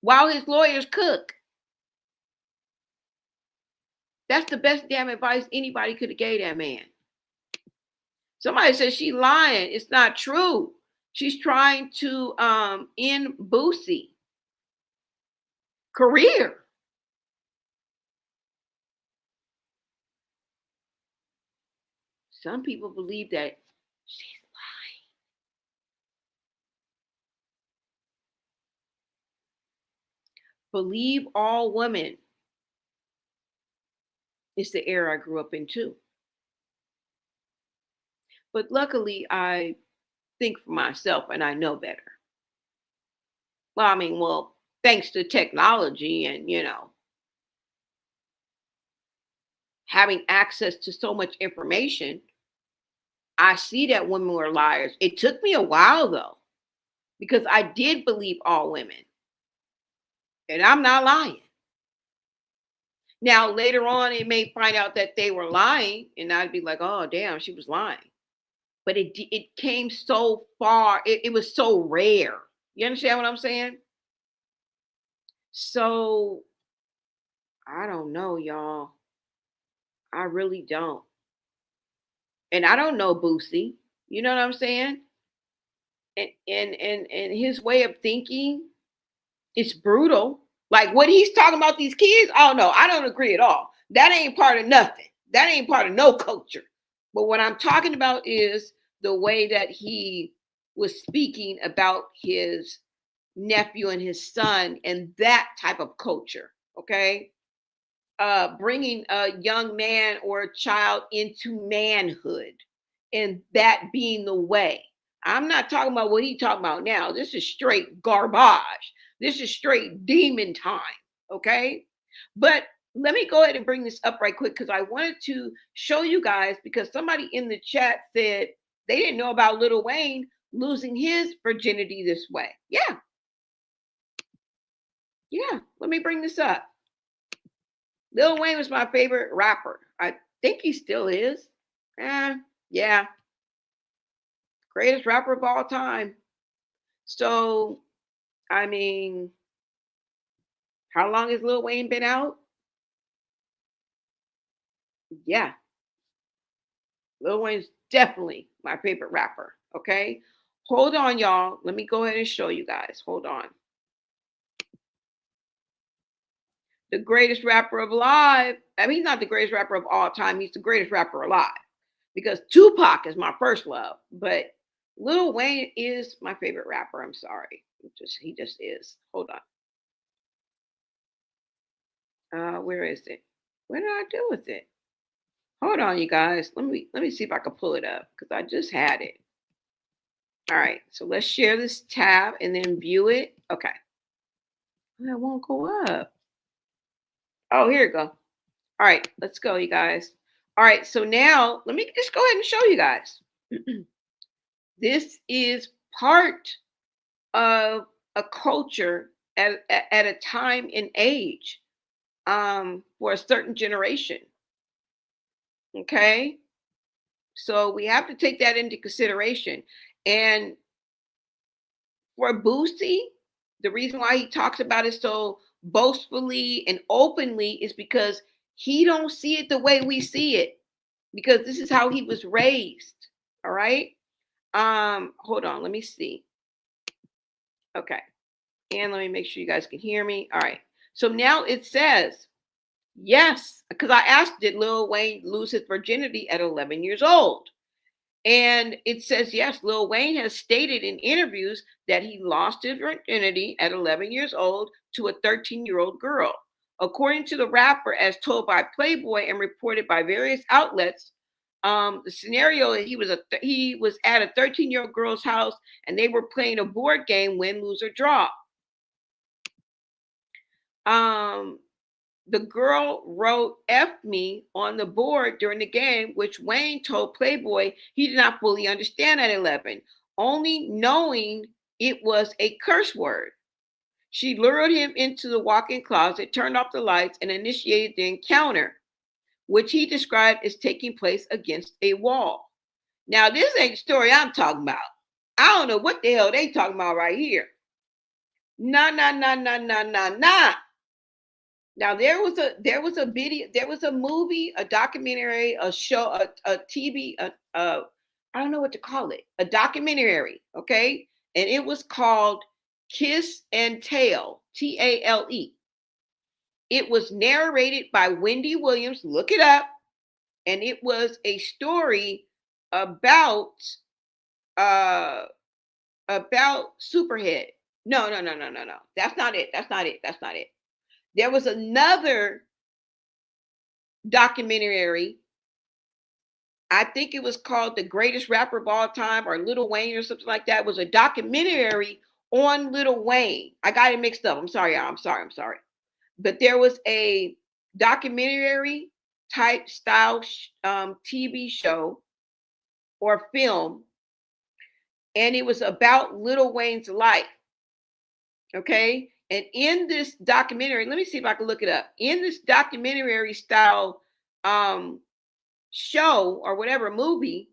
while his lawyers cook. That's the best damn advice anybody could have gave that man. Somebody says she lying. It's not true. She's trying to end Boosie career. Some people believe that she's lying. Believe all women. It's the era I grew up in too. But luckily, I think for myself and I know better. Well, I mean, well, thanks to technology and, having access to so much information, I see that women were liars. It took me a while though, because I did believe all women. And I'm not lying. Now, later on, it may find out that they were lying, and I'd be like, oh, damn, she was lying. But it came so far, it was so rare. You understand what I'm saying? So, I don't know, y'all. I really don't. And I don't know Boosie. You know what I'm saying? And his way of thinking, it's brutal. Like what he's talking about these kids, oh no, I don't agree at all. That ain't part of nothing. That ain't part of no culture. But what I'm talking about is the way that he was speaking about his nephew and his son and that type of culture. Okay. Bringing a young man or a child into manhood and that being the way. I'm not talking about what he's talking about now. This is straight garbage. This is straight demon time. Okay. But let me go ahead and bring this up right quick because I wanted to show you guys because somebody in the chat said they didn't know about Lil Wayne losing his virginity this way. Yeah. Yeah. Let me bring this up. Lil Wayne was my favorite rapper. I think he still is. Yeah. Greatest rapper of all time. So, I mean, how long has Lil Wayne been out? Yeah. Lil Wayne's definitely my favorite rapper. Okay. Hold on, y'all. Let me go ahead and show you guys. Hold on. The greatest rapper alive. I mean, he's not the greatest rapper of all time. He's the greatest rapper alive because Tupac is my first love. But Lil Wayne is my favorite rapper. I'm sorry. He just is. Hold on. Where is it? What did I do with it? Hold on, you guys. Let me see if I can pull it up because I just had it. All right, so let's share this tab and then view it. Okay. That won't go up. Oh, here we go. All right, let's go, you guys. All right, so now let me just go ahead and show you guys. This is part of a culture at a time and age for a certain generation. Okay. So we have to take that into consideration. And for Boosie, the reason why he talks about it so boastfully and openly is because he don't see it the way we see it because this is how he was raised. All right. Hold on, let me see. Okay. And let me make sure you guys can hear me. All right. So now it says, yes, because I asked, did Lil Wayne lose his virginity at 11 years old? And it says, yes, Lil Wayne has stated in interviews that he lost his virginity at 11 years old to a 13-year-old girl. According to the rapper, as told by Playboy and reported by various outlets, The scenario, he was at a 13-year-old girl's house, and they were playing a board game, win, lose, or draw. The girl wrote F me on the board during the game, which Wayne told Playboy he did not fully understand at 11, only knowing it was a curse word. She lured him into the walk-in closet, turned off the lights, and initiated the encounter, which he described as taking place against a wall. Now, this ain't the story I'm talking about. I don't know what the hell they talking about right here. Nah. Now there was a video, there was a movie, a documentary, a show, a TV, I don't know what to call it, a documentary, okay, and it was called Kiss and Tale, Tale. It was narrated by Wendy Williams. Look it up, and it was a story about Superhead. No. That's not it. There was another documentary. I think it was called The Greatest Rapper of All Time or Lil Wayne or something like that. It was a documentary on Lil Wayne. I got it mixed up. I'm sorry. But there was a documentary type style TV show or film, and it was about Lil Wayne's life. Okay. And in this documentary, let me see if I can look it up. In this documentary style show or whatever movie,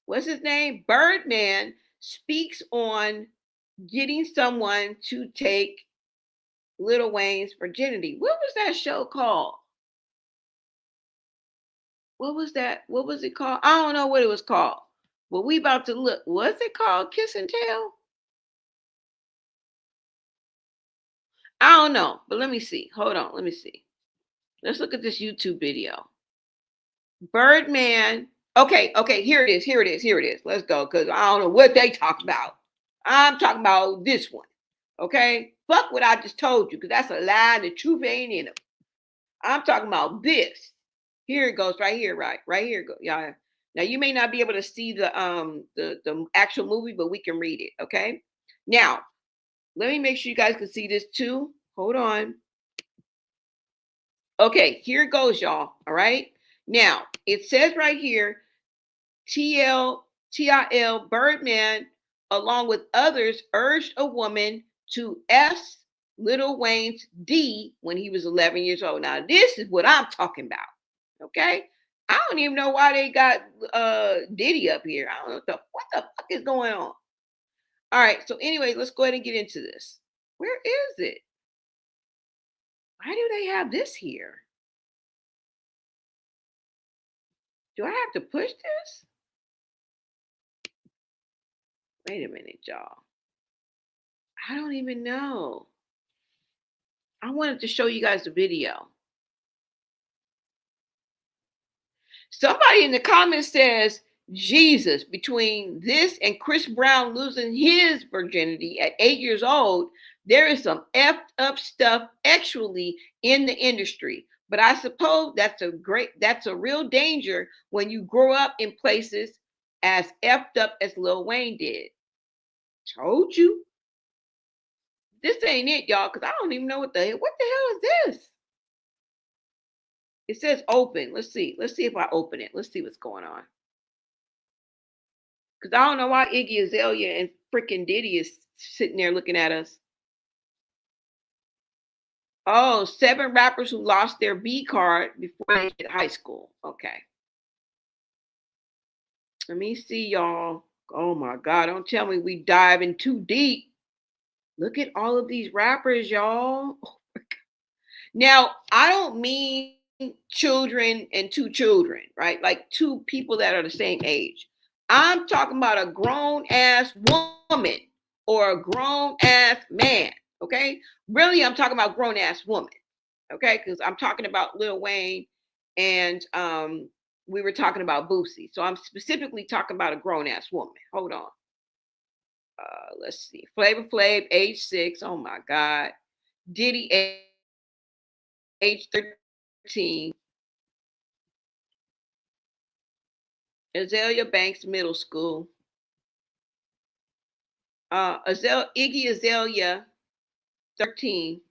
what's his name? Birdman speaks on getting someone to take Lil Wayne's virginity. What was that show called? What was that? What was it called? I don't know what it was called. But we about to look. What's it called? Kiss and Tell? I don't know, but let me see. Hold on, let me see. Let's look at this YouTube video. Birdman. Okay, here it is. Let's go, because I don't know what they talk about. I'm talking about this one. Okay? Fuck what I just told you, because that's a lie and the truth ain't in it. I'm talking about this. Here it goes, right here, right here. Go, y'all. Now you may not be able to see the actual movie, but we can read it. Okay. Now, let me make sure you guys can see this too. Hold on. Okay, here it goes, y'all. All right. Now, it says right here, TIL Birdman, along with others, urged a woman to S Lil Wayne's D when he was 11 years old. Now, this is what I'm talking about. Okay. I don't even know why they got Diddy up here. I don't know what the fuck is going on. All right. So anyway, let's go ahead and get into this. Where is it? Why do they have this here? Do I have to push this? Wait a minute, y'all. I don't even know. I wanted to show you guys the video. Somebody in the comments says, Jesus, between this and Chris Brown losing his virginity at 8 years old, there is some effed up stuff actually in the industry. But I suppose that's a real danger when you grow up in places as effed up as Lil Wayne did. Told you. This ain't it, y'all, because I don't even know what the hell is this? It says open. Let's see. Let's see if I open it. Let's see what's going on. Because I don't know why Iggy Azalea and freaking Diddy is sitting there looking at us. Oh, 7 rappers who lost their B card before they hit high school. Okay. Let me see, y'all. Oh my God. Don't tell me we diving too deep. Look at all of these rappers, y'all. Oh my God. Now, I don't mean children and 2 children, right? Like 2 people that are the same age. I'm talking about a grown ass woman or a grown ass man. Okay. Really, I'm talking about grown ass woman. Okay. Because I'm talking about Lil Wayne and we were talking about Boosie. So I'm specifically talking about a grown ass woman. Hold on. Let's see. Flavor Flav, age 6. Oh my God. Diddy, age 13. Azalea Banks Middle School. Iggy Azalea, 13.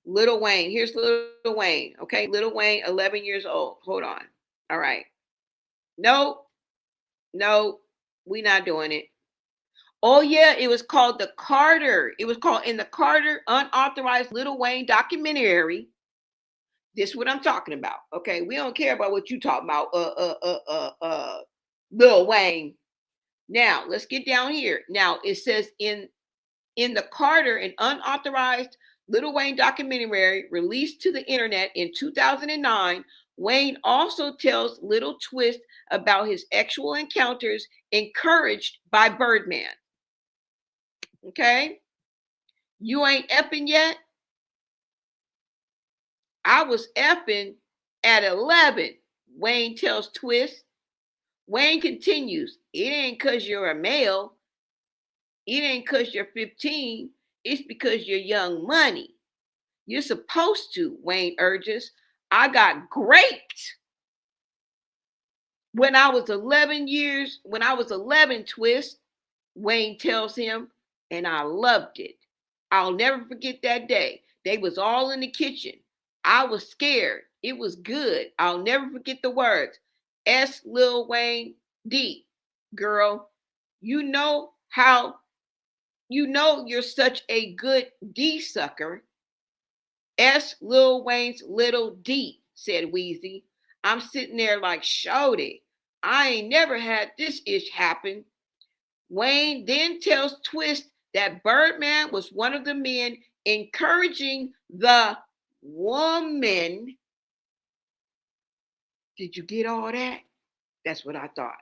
Little Wayne. Here's Little Wayne. Okay, Little Wayne, 11 years old. Hold on. All right. Nope. Nope. We not doing it. Oh yeah, it was called the Carter. It was called in the Carter unauthorized Little Wayne documentary. This is what I'm talking about. Okay, we don't care about what you talking about. Lil Wayne. Now let's get down here. Now it says in the Carter, an unauthorized Little Wayne documentary released to the internet in 2009, Wayne also tells Little Twist about his sexual encounters encouraged by Birdman. Okay? You ain't effing yet? I was effing at 11, Wayne tells Twist. Wayne continues, it ain't because you're a male. It ain't because you're 15. It's because you're young money. You're supposed to, Wayne urges. I got raped when I was 11, Twist, Wayne tells him, and I loved it. I'll never forget that day. They was all in the kitchen. I was scared. It was good. I'll never forget the words. S. Lil Wayne D. Girl, you know you're such a good D sucker. S. Lil Wayne's little D, said Wheezy. I'm sitting there like, shorty, I ain't never had this ish happen. Wayne then tells Twist that Birdman was one of the men encouraging the woman. Did you get all that? That's what I thought.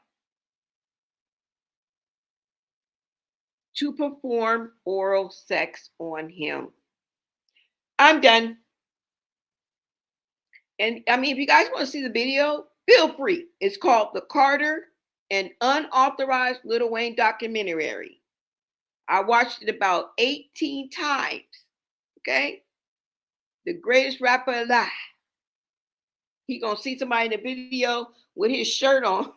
To perform oral sex on him. I'm done. And I mean, if you guys want to see the video, feel free. It's called The Carter, an unauthorized Lil Wayne documentary. I watched it about 18 times. Okay? The greatest rapper alive. He gonna see somebody in the video with his shirt on.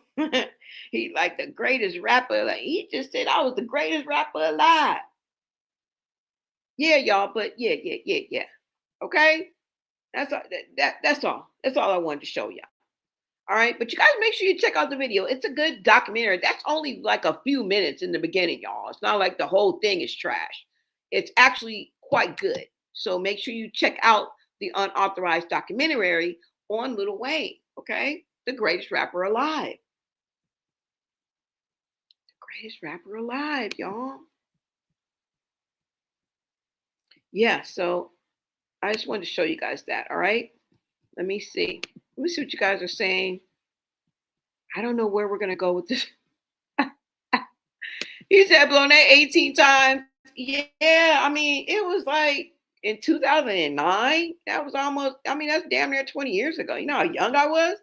He like the greatest rapper. Like he just said I was the greatest rapper alive. Yeah, y'all, but yeah. Okay? That's all that's all. That's all I wanted to show y'all. All right, but you guys make sure you check out the video. It's a good documentary. That's only like a few minutes in the beginning, y'all. It's not like the whole thing is trash. It's actually quite good. So make sure you check out the unauthorized documentary on Lil Wayne, okay? The greatest rapper alive. The greatest rapper alive, y'all. Yeah, so I just wanted to show you guys that, all right? Let me see. Let me see what you guys are saying. I don't know where we're going to go with this. He said blown that 18 times. Yeah, I mean, it was like in 2009. That was almost, I mean, that's damn near 20 years ago. You know how young I was?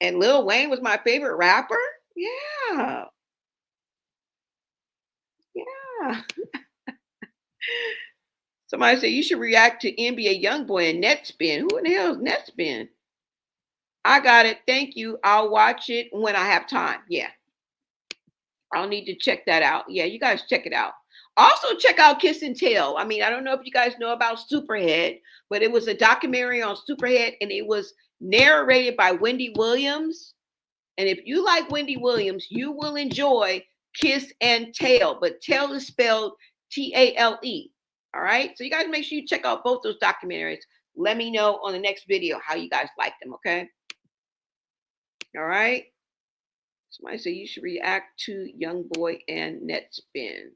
And Lil Wayne was my favorite rapper? Yeah. Yeah. Somebody said you should react to NBA Youngboy and Netspin. Who in the hell is Netspin? I got it. Thank you. I'll watch it when I have time. Yeah. I'll need to check that out. Yeah, you guys check it out. Also, check out Kiss and Tell. I mean, I don't know if you guys know about Superhead, but it was a documentary on Superhead and it was narrated by Wendy Williams. And if you like Wendy Williams, you will enjoy Kiss and Tale, but Tale is spelled Tale. All right. So you guys make sure you check out both those documentaries. Let me know on the next video how you guys like them. Okay. All right. Somebody say you should react to Youngboy and Netspin.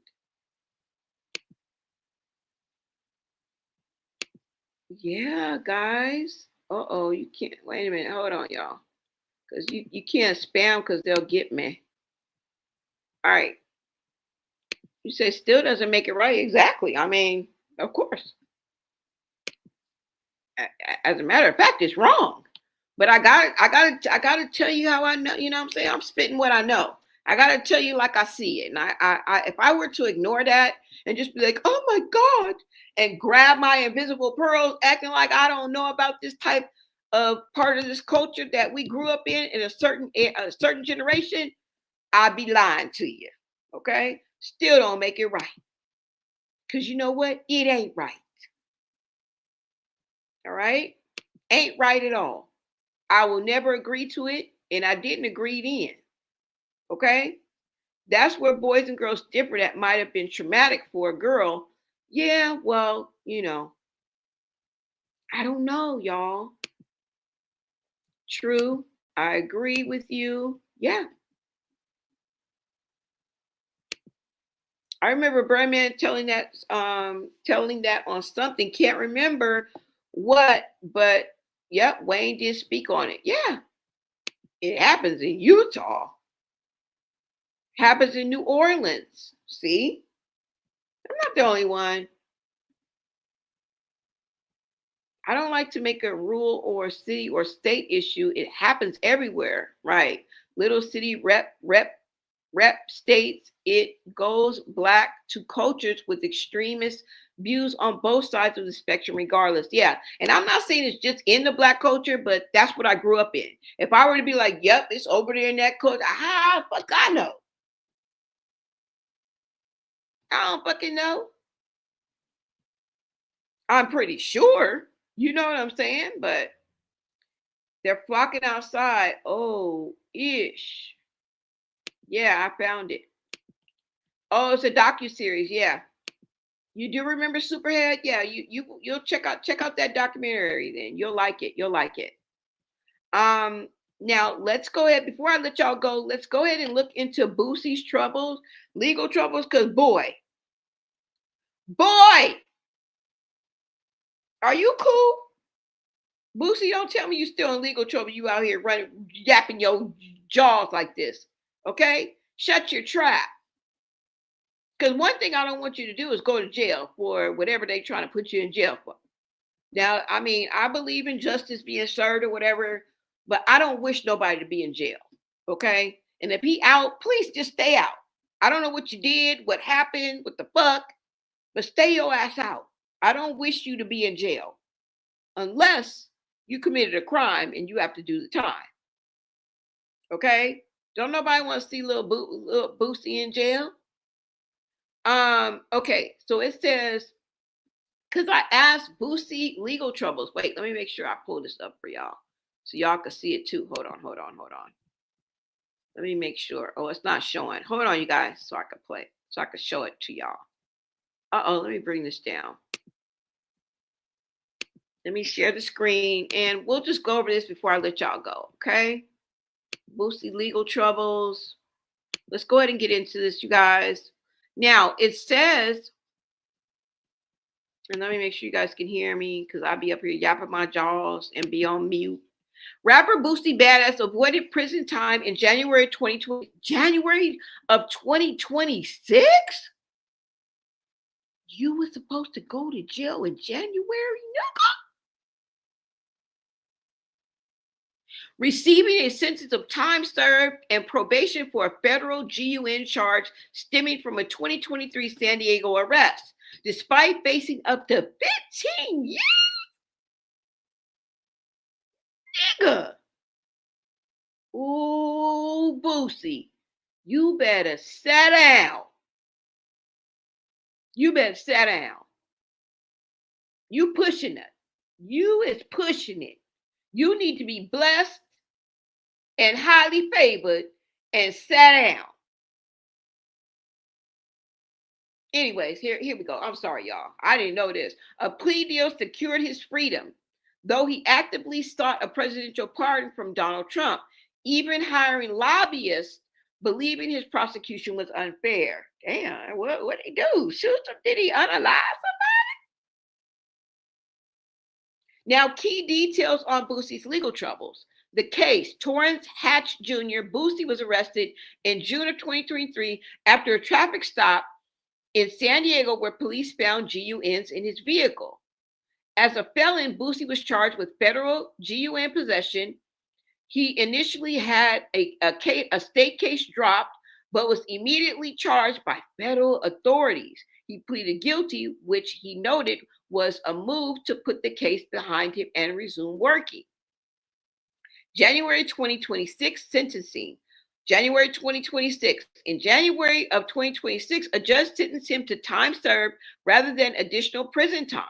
Yeah, guys. Uh-oh, you can't. Wait a minute. Hold on, y'all. Because you can't spam because they'll get me. All right. You say still doesn't make it right. Exactly. I mean, of course. As a matter of fact, it's wrong. But I gotta tell you how I know. You know what I'm saying? I'm spitting what I know. I gotta tell you like I see it. And I if I were to ignore that and just be like, oh my God, and grab my invisible pearls, acting like I don't know about this type, of part of this culture that we grew up in a certain generation, I'd be lying to you. Okay? Still don't make it right. Because you know what? It ain't right. All right? Ain't right at all. I will never agree to it, and I didn't agree then. Okay? That's where boys and girls differ. That might have been traumatic for a girl. Yeah, well, I don't know, y'all. True. I agree with you. Yeah. I remember Birdman telling that on something. Can't remember what, but yep, Wayne did speak on it. Yeah. It happens in Utah. Happens in New Orleans. See? I'm not the only one. I don't like to make a rule or a city or state issue. It happens everywhere, right? Little city rep states. It goes black to cultures with extremist views on both sides of the spectrum, regardless. Yeah, and I'm not saying it's just in the black culture, but that's what I grew up in. If I were to be like, "Yep, it's over there in that culture," fuck, I know. I don't fucking know. I'm pretty sure. You know what I'm saying? But they're flocking outside. Oh, ish. Yeah, I found it. Oh, it's a docu-series. Yeah. You do remember Superhead? Yeah, you'll check out that documentary then. You'll like it. You'll like it. Um Now let's go ahead before I let y'all go, let's go ahead and look into Boosie's troubles, legal troubles, because boy, are you cool? Boosie, don't tell me you still in legal trouble. You out here running, yapping your jaws like this. Okay? Shut your trap. Because one thing I don't want you to do is go to jail for whatever they trying to put you in jail for. Now, I mean, I believe in justice being served or whatever, but I don't wish nobody to be in jail. Okay? And if he out, please just stay out. I don't know what you did, what happened, what the fuck, but stay your ass out. I don't wish you to be in jail unless you committed a crime and you have to do the time. Okay? Don't nobody want to see little Boosie in jail. Okay, so it says, because I asked Boosie legal troubles. Wait, let me make sure I pull this up for y'all so y'all can see it too. Hold on. Let me make sure. Oh, it's not showing. Hold on, you guys, so I can play, so I can show it to y'all. Let me bring this down. Let me share the screen and we'll just go over this before I let y'all go. Okay. Boosie legal troubles. Let's go ahead and get into this, you guys. Now it says, and let me make sure you guys can hear me because I'll be up here yapping my jaws and be on mute. Rapper Boosie Badass avoided prison time in January 2020. January of 2026? You were supposed to go to jail in January, nigga? Receiving a sentence of time served and probation for a federal GUN charge stemming from a 2023 San Diego arrest, despite facing up to 15 years. Nigga. Ooh, Boosie, you better sit down. You better sit down. You pushing it. You is pushing it. You need to be blessed and highly favored and sat down. Anyways, here we go. I'm sorry, y'all. I didn't know this. A plea deal secured his freedom, though he actively sought a presidential pardon from Donald Trump, even hiring lobbyists, believing his prosecution was unfair. Damn, what did he do? Shoot him? Did he unalive somebody? Now, key details on Boosie's legal troubles. The case, Torrance Hatch Jr., Boosie was arrested in June of 2023 after a traffic stop in San Diego where police found GUNs in his vehicle. As a felon, Boosie was charged with federal GUN possession. He initially had a state case dropped, but was immediately charged by federal authorities. He pleaded guilty, which he noted was a move to put the case behind him and resume working. January 2026 sentencing. January 2026. In January of 2026, a judge sentenced him to time served rather than additional prison time.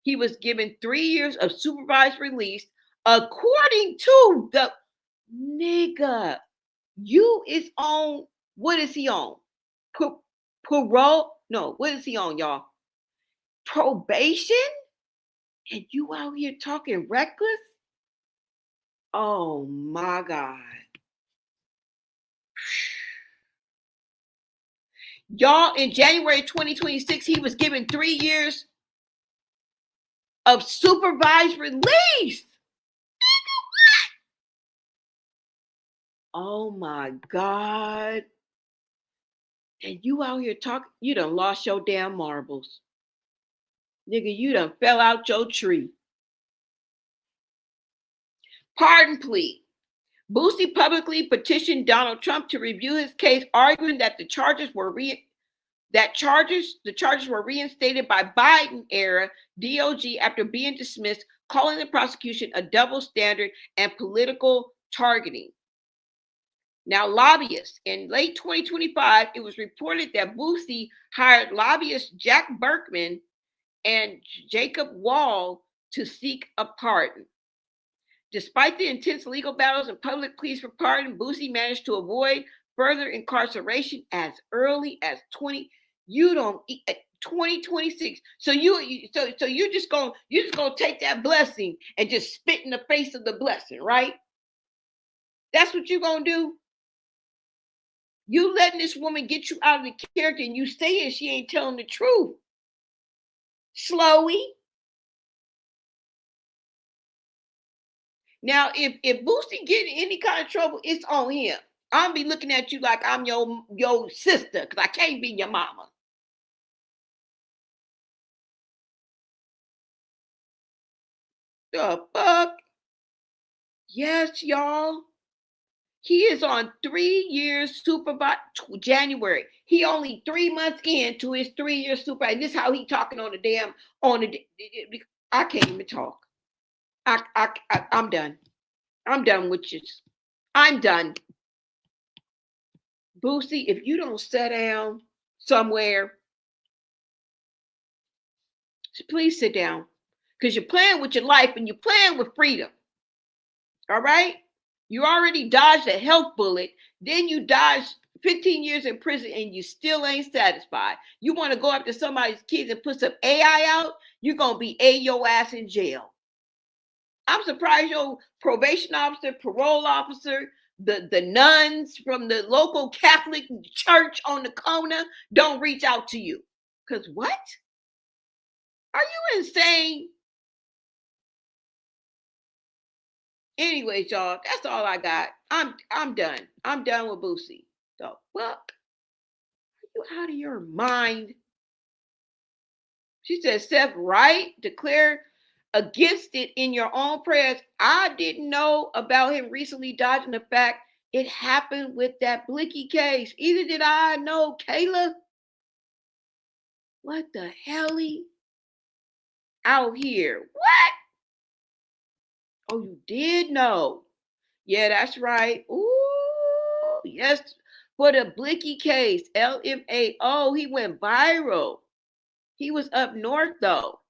He was given 3 years of supervised release, according to the nigga. You is on, what is he on? Parole? No, what is he on, y'all? Probation? And you out here talking reckless? Oh my God. Y'all, in January 2026, he was given 3 years of supervised release. Oh my God. And you out here talking, you done lost your damn marbles. Nigga, you done fell out your tree. Pardon plea. Boosie publicly petitioned Donald Trump to review his case, arguing that the charges were reinstated by Biden-era DOJ after being dismissed, calling the prosecution a double standard and political targeting. Now, lobbyists. In late 2025, it was reported that Boosie hired lobbyists Jack Berkman and Jacob Wall to seek a pardon. Despite the intense legal battles and public pleas for pardon, Boosie managed to avoid further incarceration as early as 2026. So you're just gonna take that blessing and just spit in the face of the blessing, right? That's what you're gonna do. You letting this woman get you out of the character, and you saying she ain't telling the truth. Slowy. Now, if Boosie get in any kind of trouble, it's on him. I'll be looking at you like I'm your sister, because I can't be your mama. The fuck? Yes, y'all. He is on 3 years supervised. January. He only 3 months into his 3 year supervised. This is how he talking on the damn I can't even talk. I'm done. I'm done with you. I'm done. Boosie, if you don't sit down somewhere, please sit down. Because you're playing with your life and you're playing with freedom. All right? You already dodged a health bullet. Then you dodged 15 years in prison and you still ain't satisfied. You want to go after somebody's kids and put some AI out? You're going to be your ass in jail. I'm surprised your probation officer, parole officer, the nuns from the local Catholic church on the corner don't reach out to you. Because what? Are you insane? Anyways, y'all, that's all I got. I'm done. I'm done with Boosie. The fuck? Are you out of your mind? She said, Seth Wright declared against it in your own prayers. I didn't know about him recently dodging the fact it happened with that Blicky case. Either did I know, Kayla. What the hell? Out here. What? Oh, you did know. Yeah, that's right. Ooh, yes. For the Blicky case, LMA. Oh, he went viral. He was up north, though.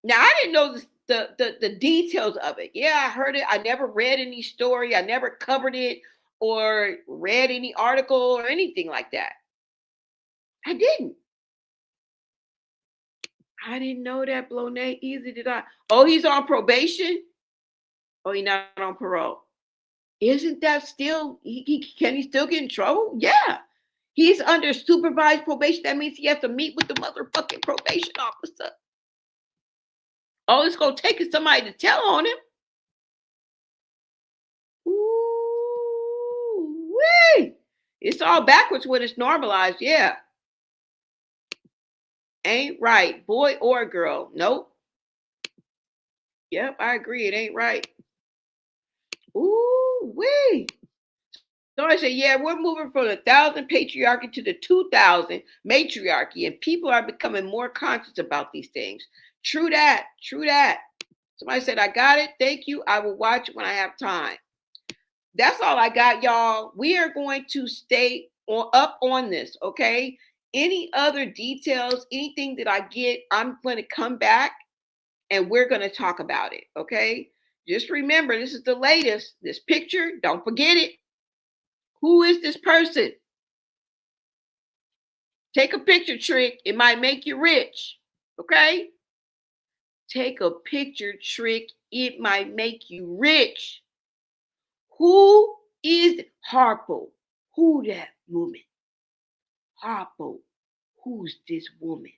Now, I didn't know the details of it. Yeah, I heard it. I never read any story. I never covered it or read any article or anything like that. I didn't. I didn't know that, Blonay, either did I. Oh, he's on probation? Oh, he's not on parole. Isn't that still, can he still get in trouble? Yeah. He's under supervised probation. That means he has to meet with the motherfucking probation officer. All it's going to take is somebody to tell on him. Ooh-wee. It's all backwards when it's normalized. Yeah. Ain't right. Boy or girl. Nope. Yep, I agree. It ain't right. Ooh-wee. So I say, yeah, we're moving from the 1,000 patriarchy to the 2,000 matriarchy, and people are becoming more conscious about these things. True that. True that. Somebody said, I got it. Thank you. I will watch it when I have time. That's all I got, y'all. We are going to stay up on this, okay? Any other details, anything that I get, I'm going to come back and we're going to talk about it, okay? Just remember, this is the latest. This picture, don't forget it. Who is this person? Take a picture, Trick. It might make you rich, okay? Take a picture, Trick. It might make you rich. Who is Harpo? Who that woman? Harpo. Who's this woman?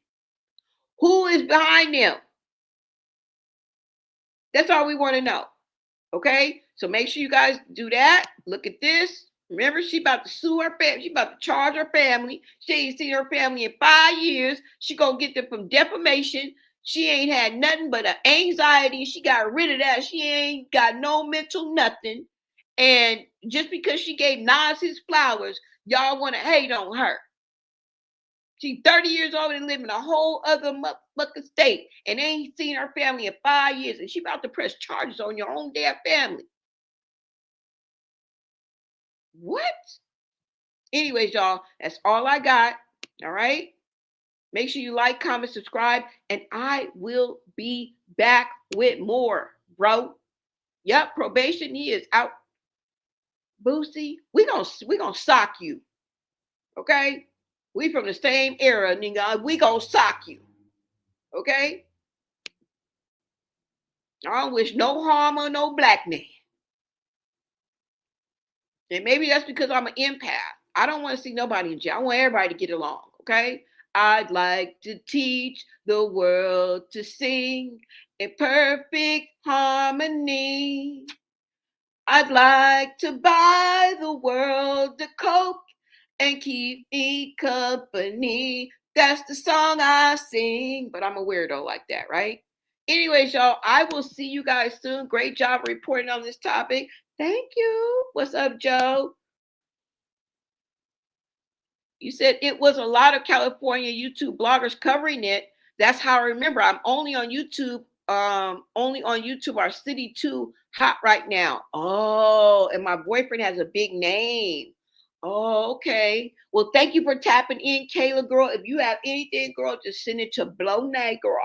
Who is behind them? That's all we want to know. Okay? So make sure you guys do that. Look at this. Remember, she about to sue her family. She about to charge her family. She ain't seen her family in 5 years. She gonna get them from defamation. She ain't had nothing but an anxiety. She got rid of that. She ain't got no mental nothing. And just because she gave Nas his flowers, y'all want to hate on her. She's 30 years old and living a whole other motherfucking state and ain't seen her family in 5 years. And she about to press charges on your own damn family. What? Anyways, y'all, that's all I got. All right. Make sure you like, comment, subscribe, and I will be back with more, bro. Yep, probation, he is out. Boosie, we gonna sock you. Okay? We from the same era, nigga. We gonna sock you. Okay? I don't wish no harm on no black man. And maybe that's because I'm an empath. I don't want to see nobody in jail. I want everybody to get along. Okay? I'd like to teach the world to sing in perfect harmony. I'd like to buy the world a Coke and keep me company. That's the song I sing. But I'm a weirdo like that, right? Anyways, y'all, I will see you guys soon. Great job reporting on this topic. Thank you. What's up, Joe? You said it was a lot of California YouTube bloggers covering it. That's how I remember. I'm only on YouTube. Only on YouTube. Our city too hot right now. Oh, and my boyfriend has a big name. Oh, okay. Well, thank you for tapping in, Kayla girl. If you have anything, girl, just send it to Blownay girl.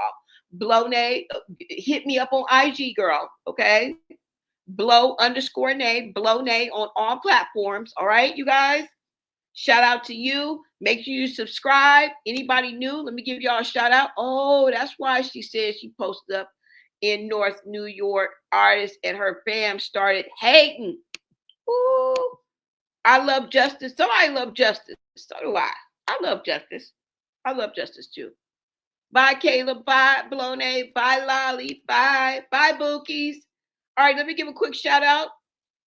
Blownay, hit me up on IG, girl. Okay. Blow_nay, Blownay on all platforms. All right, you guys. Shout out to you. Make sure you subscribe. Anybody new? Let me give y'all a shout out. Oh, that's why she said she posted up in North New York. Artist and her fam started hating. Ooh, I love justice. Somebody love justice. So do I. I love justice. I love justice too. Bye, Kayla. Bye, Blone. Bye, Lolly. Bye. Bye, Bookies. All right, let me give a quick shout out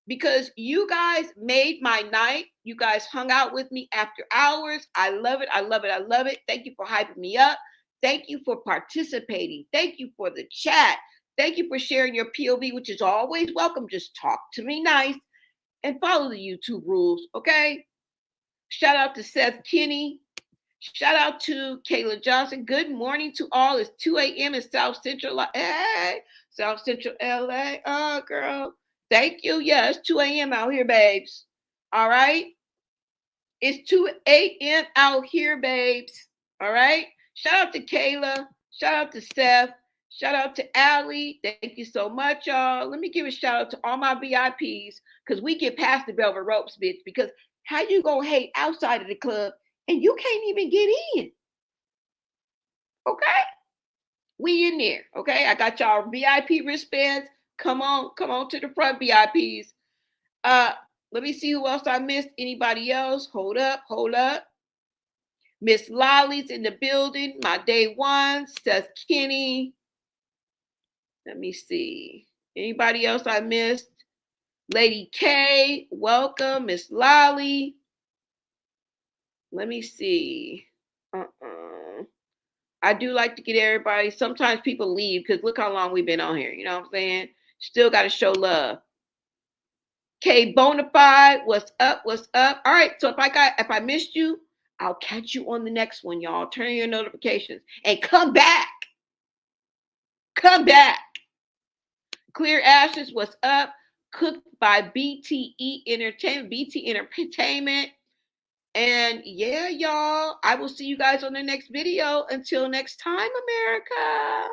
because you guys made my night. You guys hung out with me after hours. I love it. I love it. I love it. Thank you for hyping me up. Thank you for participating. Thank you for the chat. Thank you for sharing your POV, which is always welcome. Just talk to me nice and follow the YouTube rules, okay? Shout out to Seth Kinney. Shout out to Kayla Johnson. Good morning to all. It's 2 a.m. in South Central. Hey, South Central LA. Oh, girl. Thank you. Yeah, it's 2 a.m. out here, babes. All right. It's 2 a.m. out here, babes. All right. Shout out to Kayla. Shout out to Seth. Shout out to Allie. Thank you so much, y'all. Let me give a shout out to all my VIPs because we get past the velvet ropes, bitch. Because how you gonna hate outside of the club and you can't even get in? Okay, we in there. Okay, I got y'all VIP wristbands. Come on to the front, VIPs. Let me see who else I missed. Anybody else? Hold up. Miss Lolly's in the building. My day one. Seth Kinney. Let me see. Anybody else I missed? Lady K, welcome. Miss Lolly. Let me see. I do like to get everybody. Sometimes people leave because look how long we've been on here. You know what I'm saying? Still got to show love. K Bonafide, what's up? What's up? All right. So if I missed you, I'll catch you on the next one, y'all. Turn your notifications and come back. Come back. Clear Ashes, what's up? Cooked by BTE Entertainment, BT Entertainment. And yeah, y'all, I will see you guys on the next video. Until next time, America.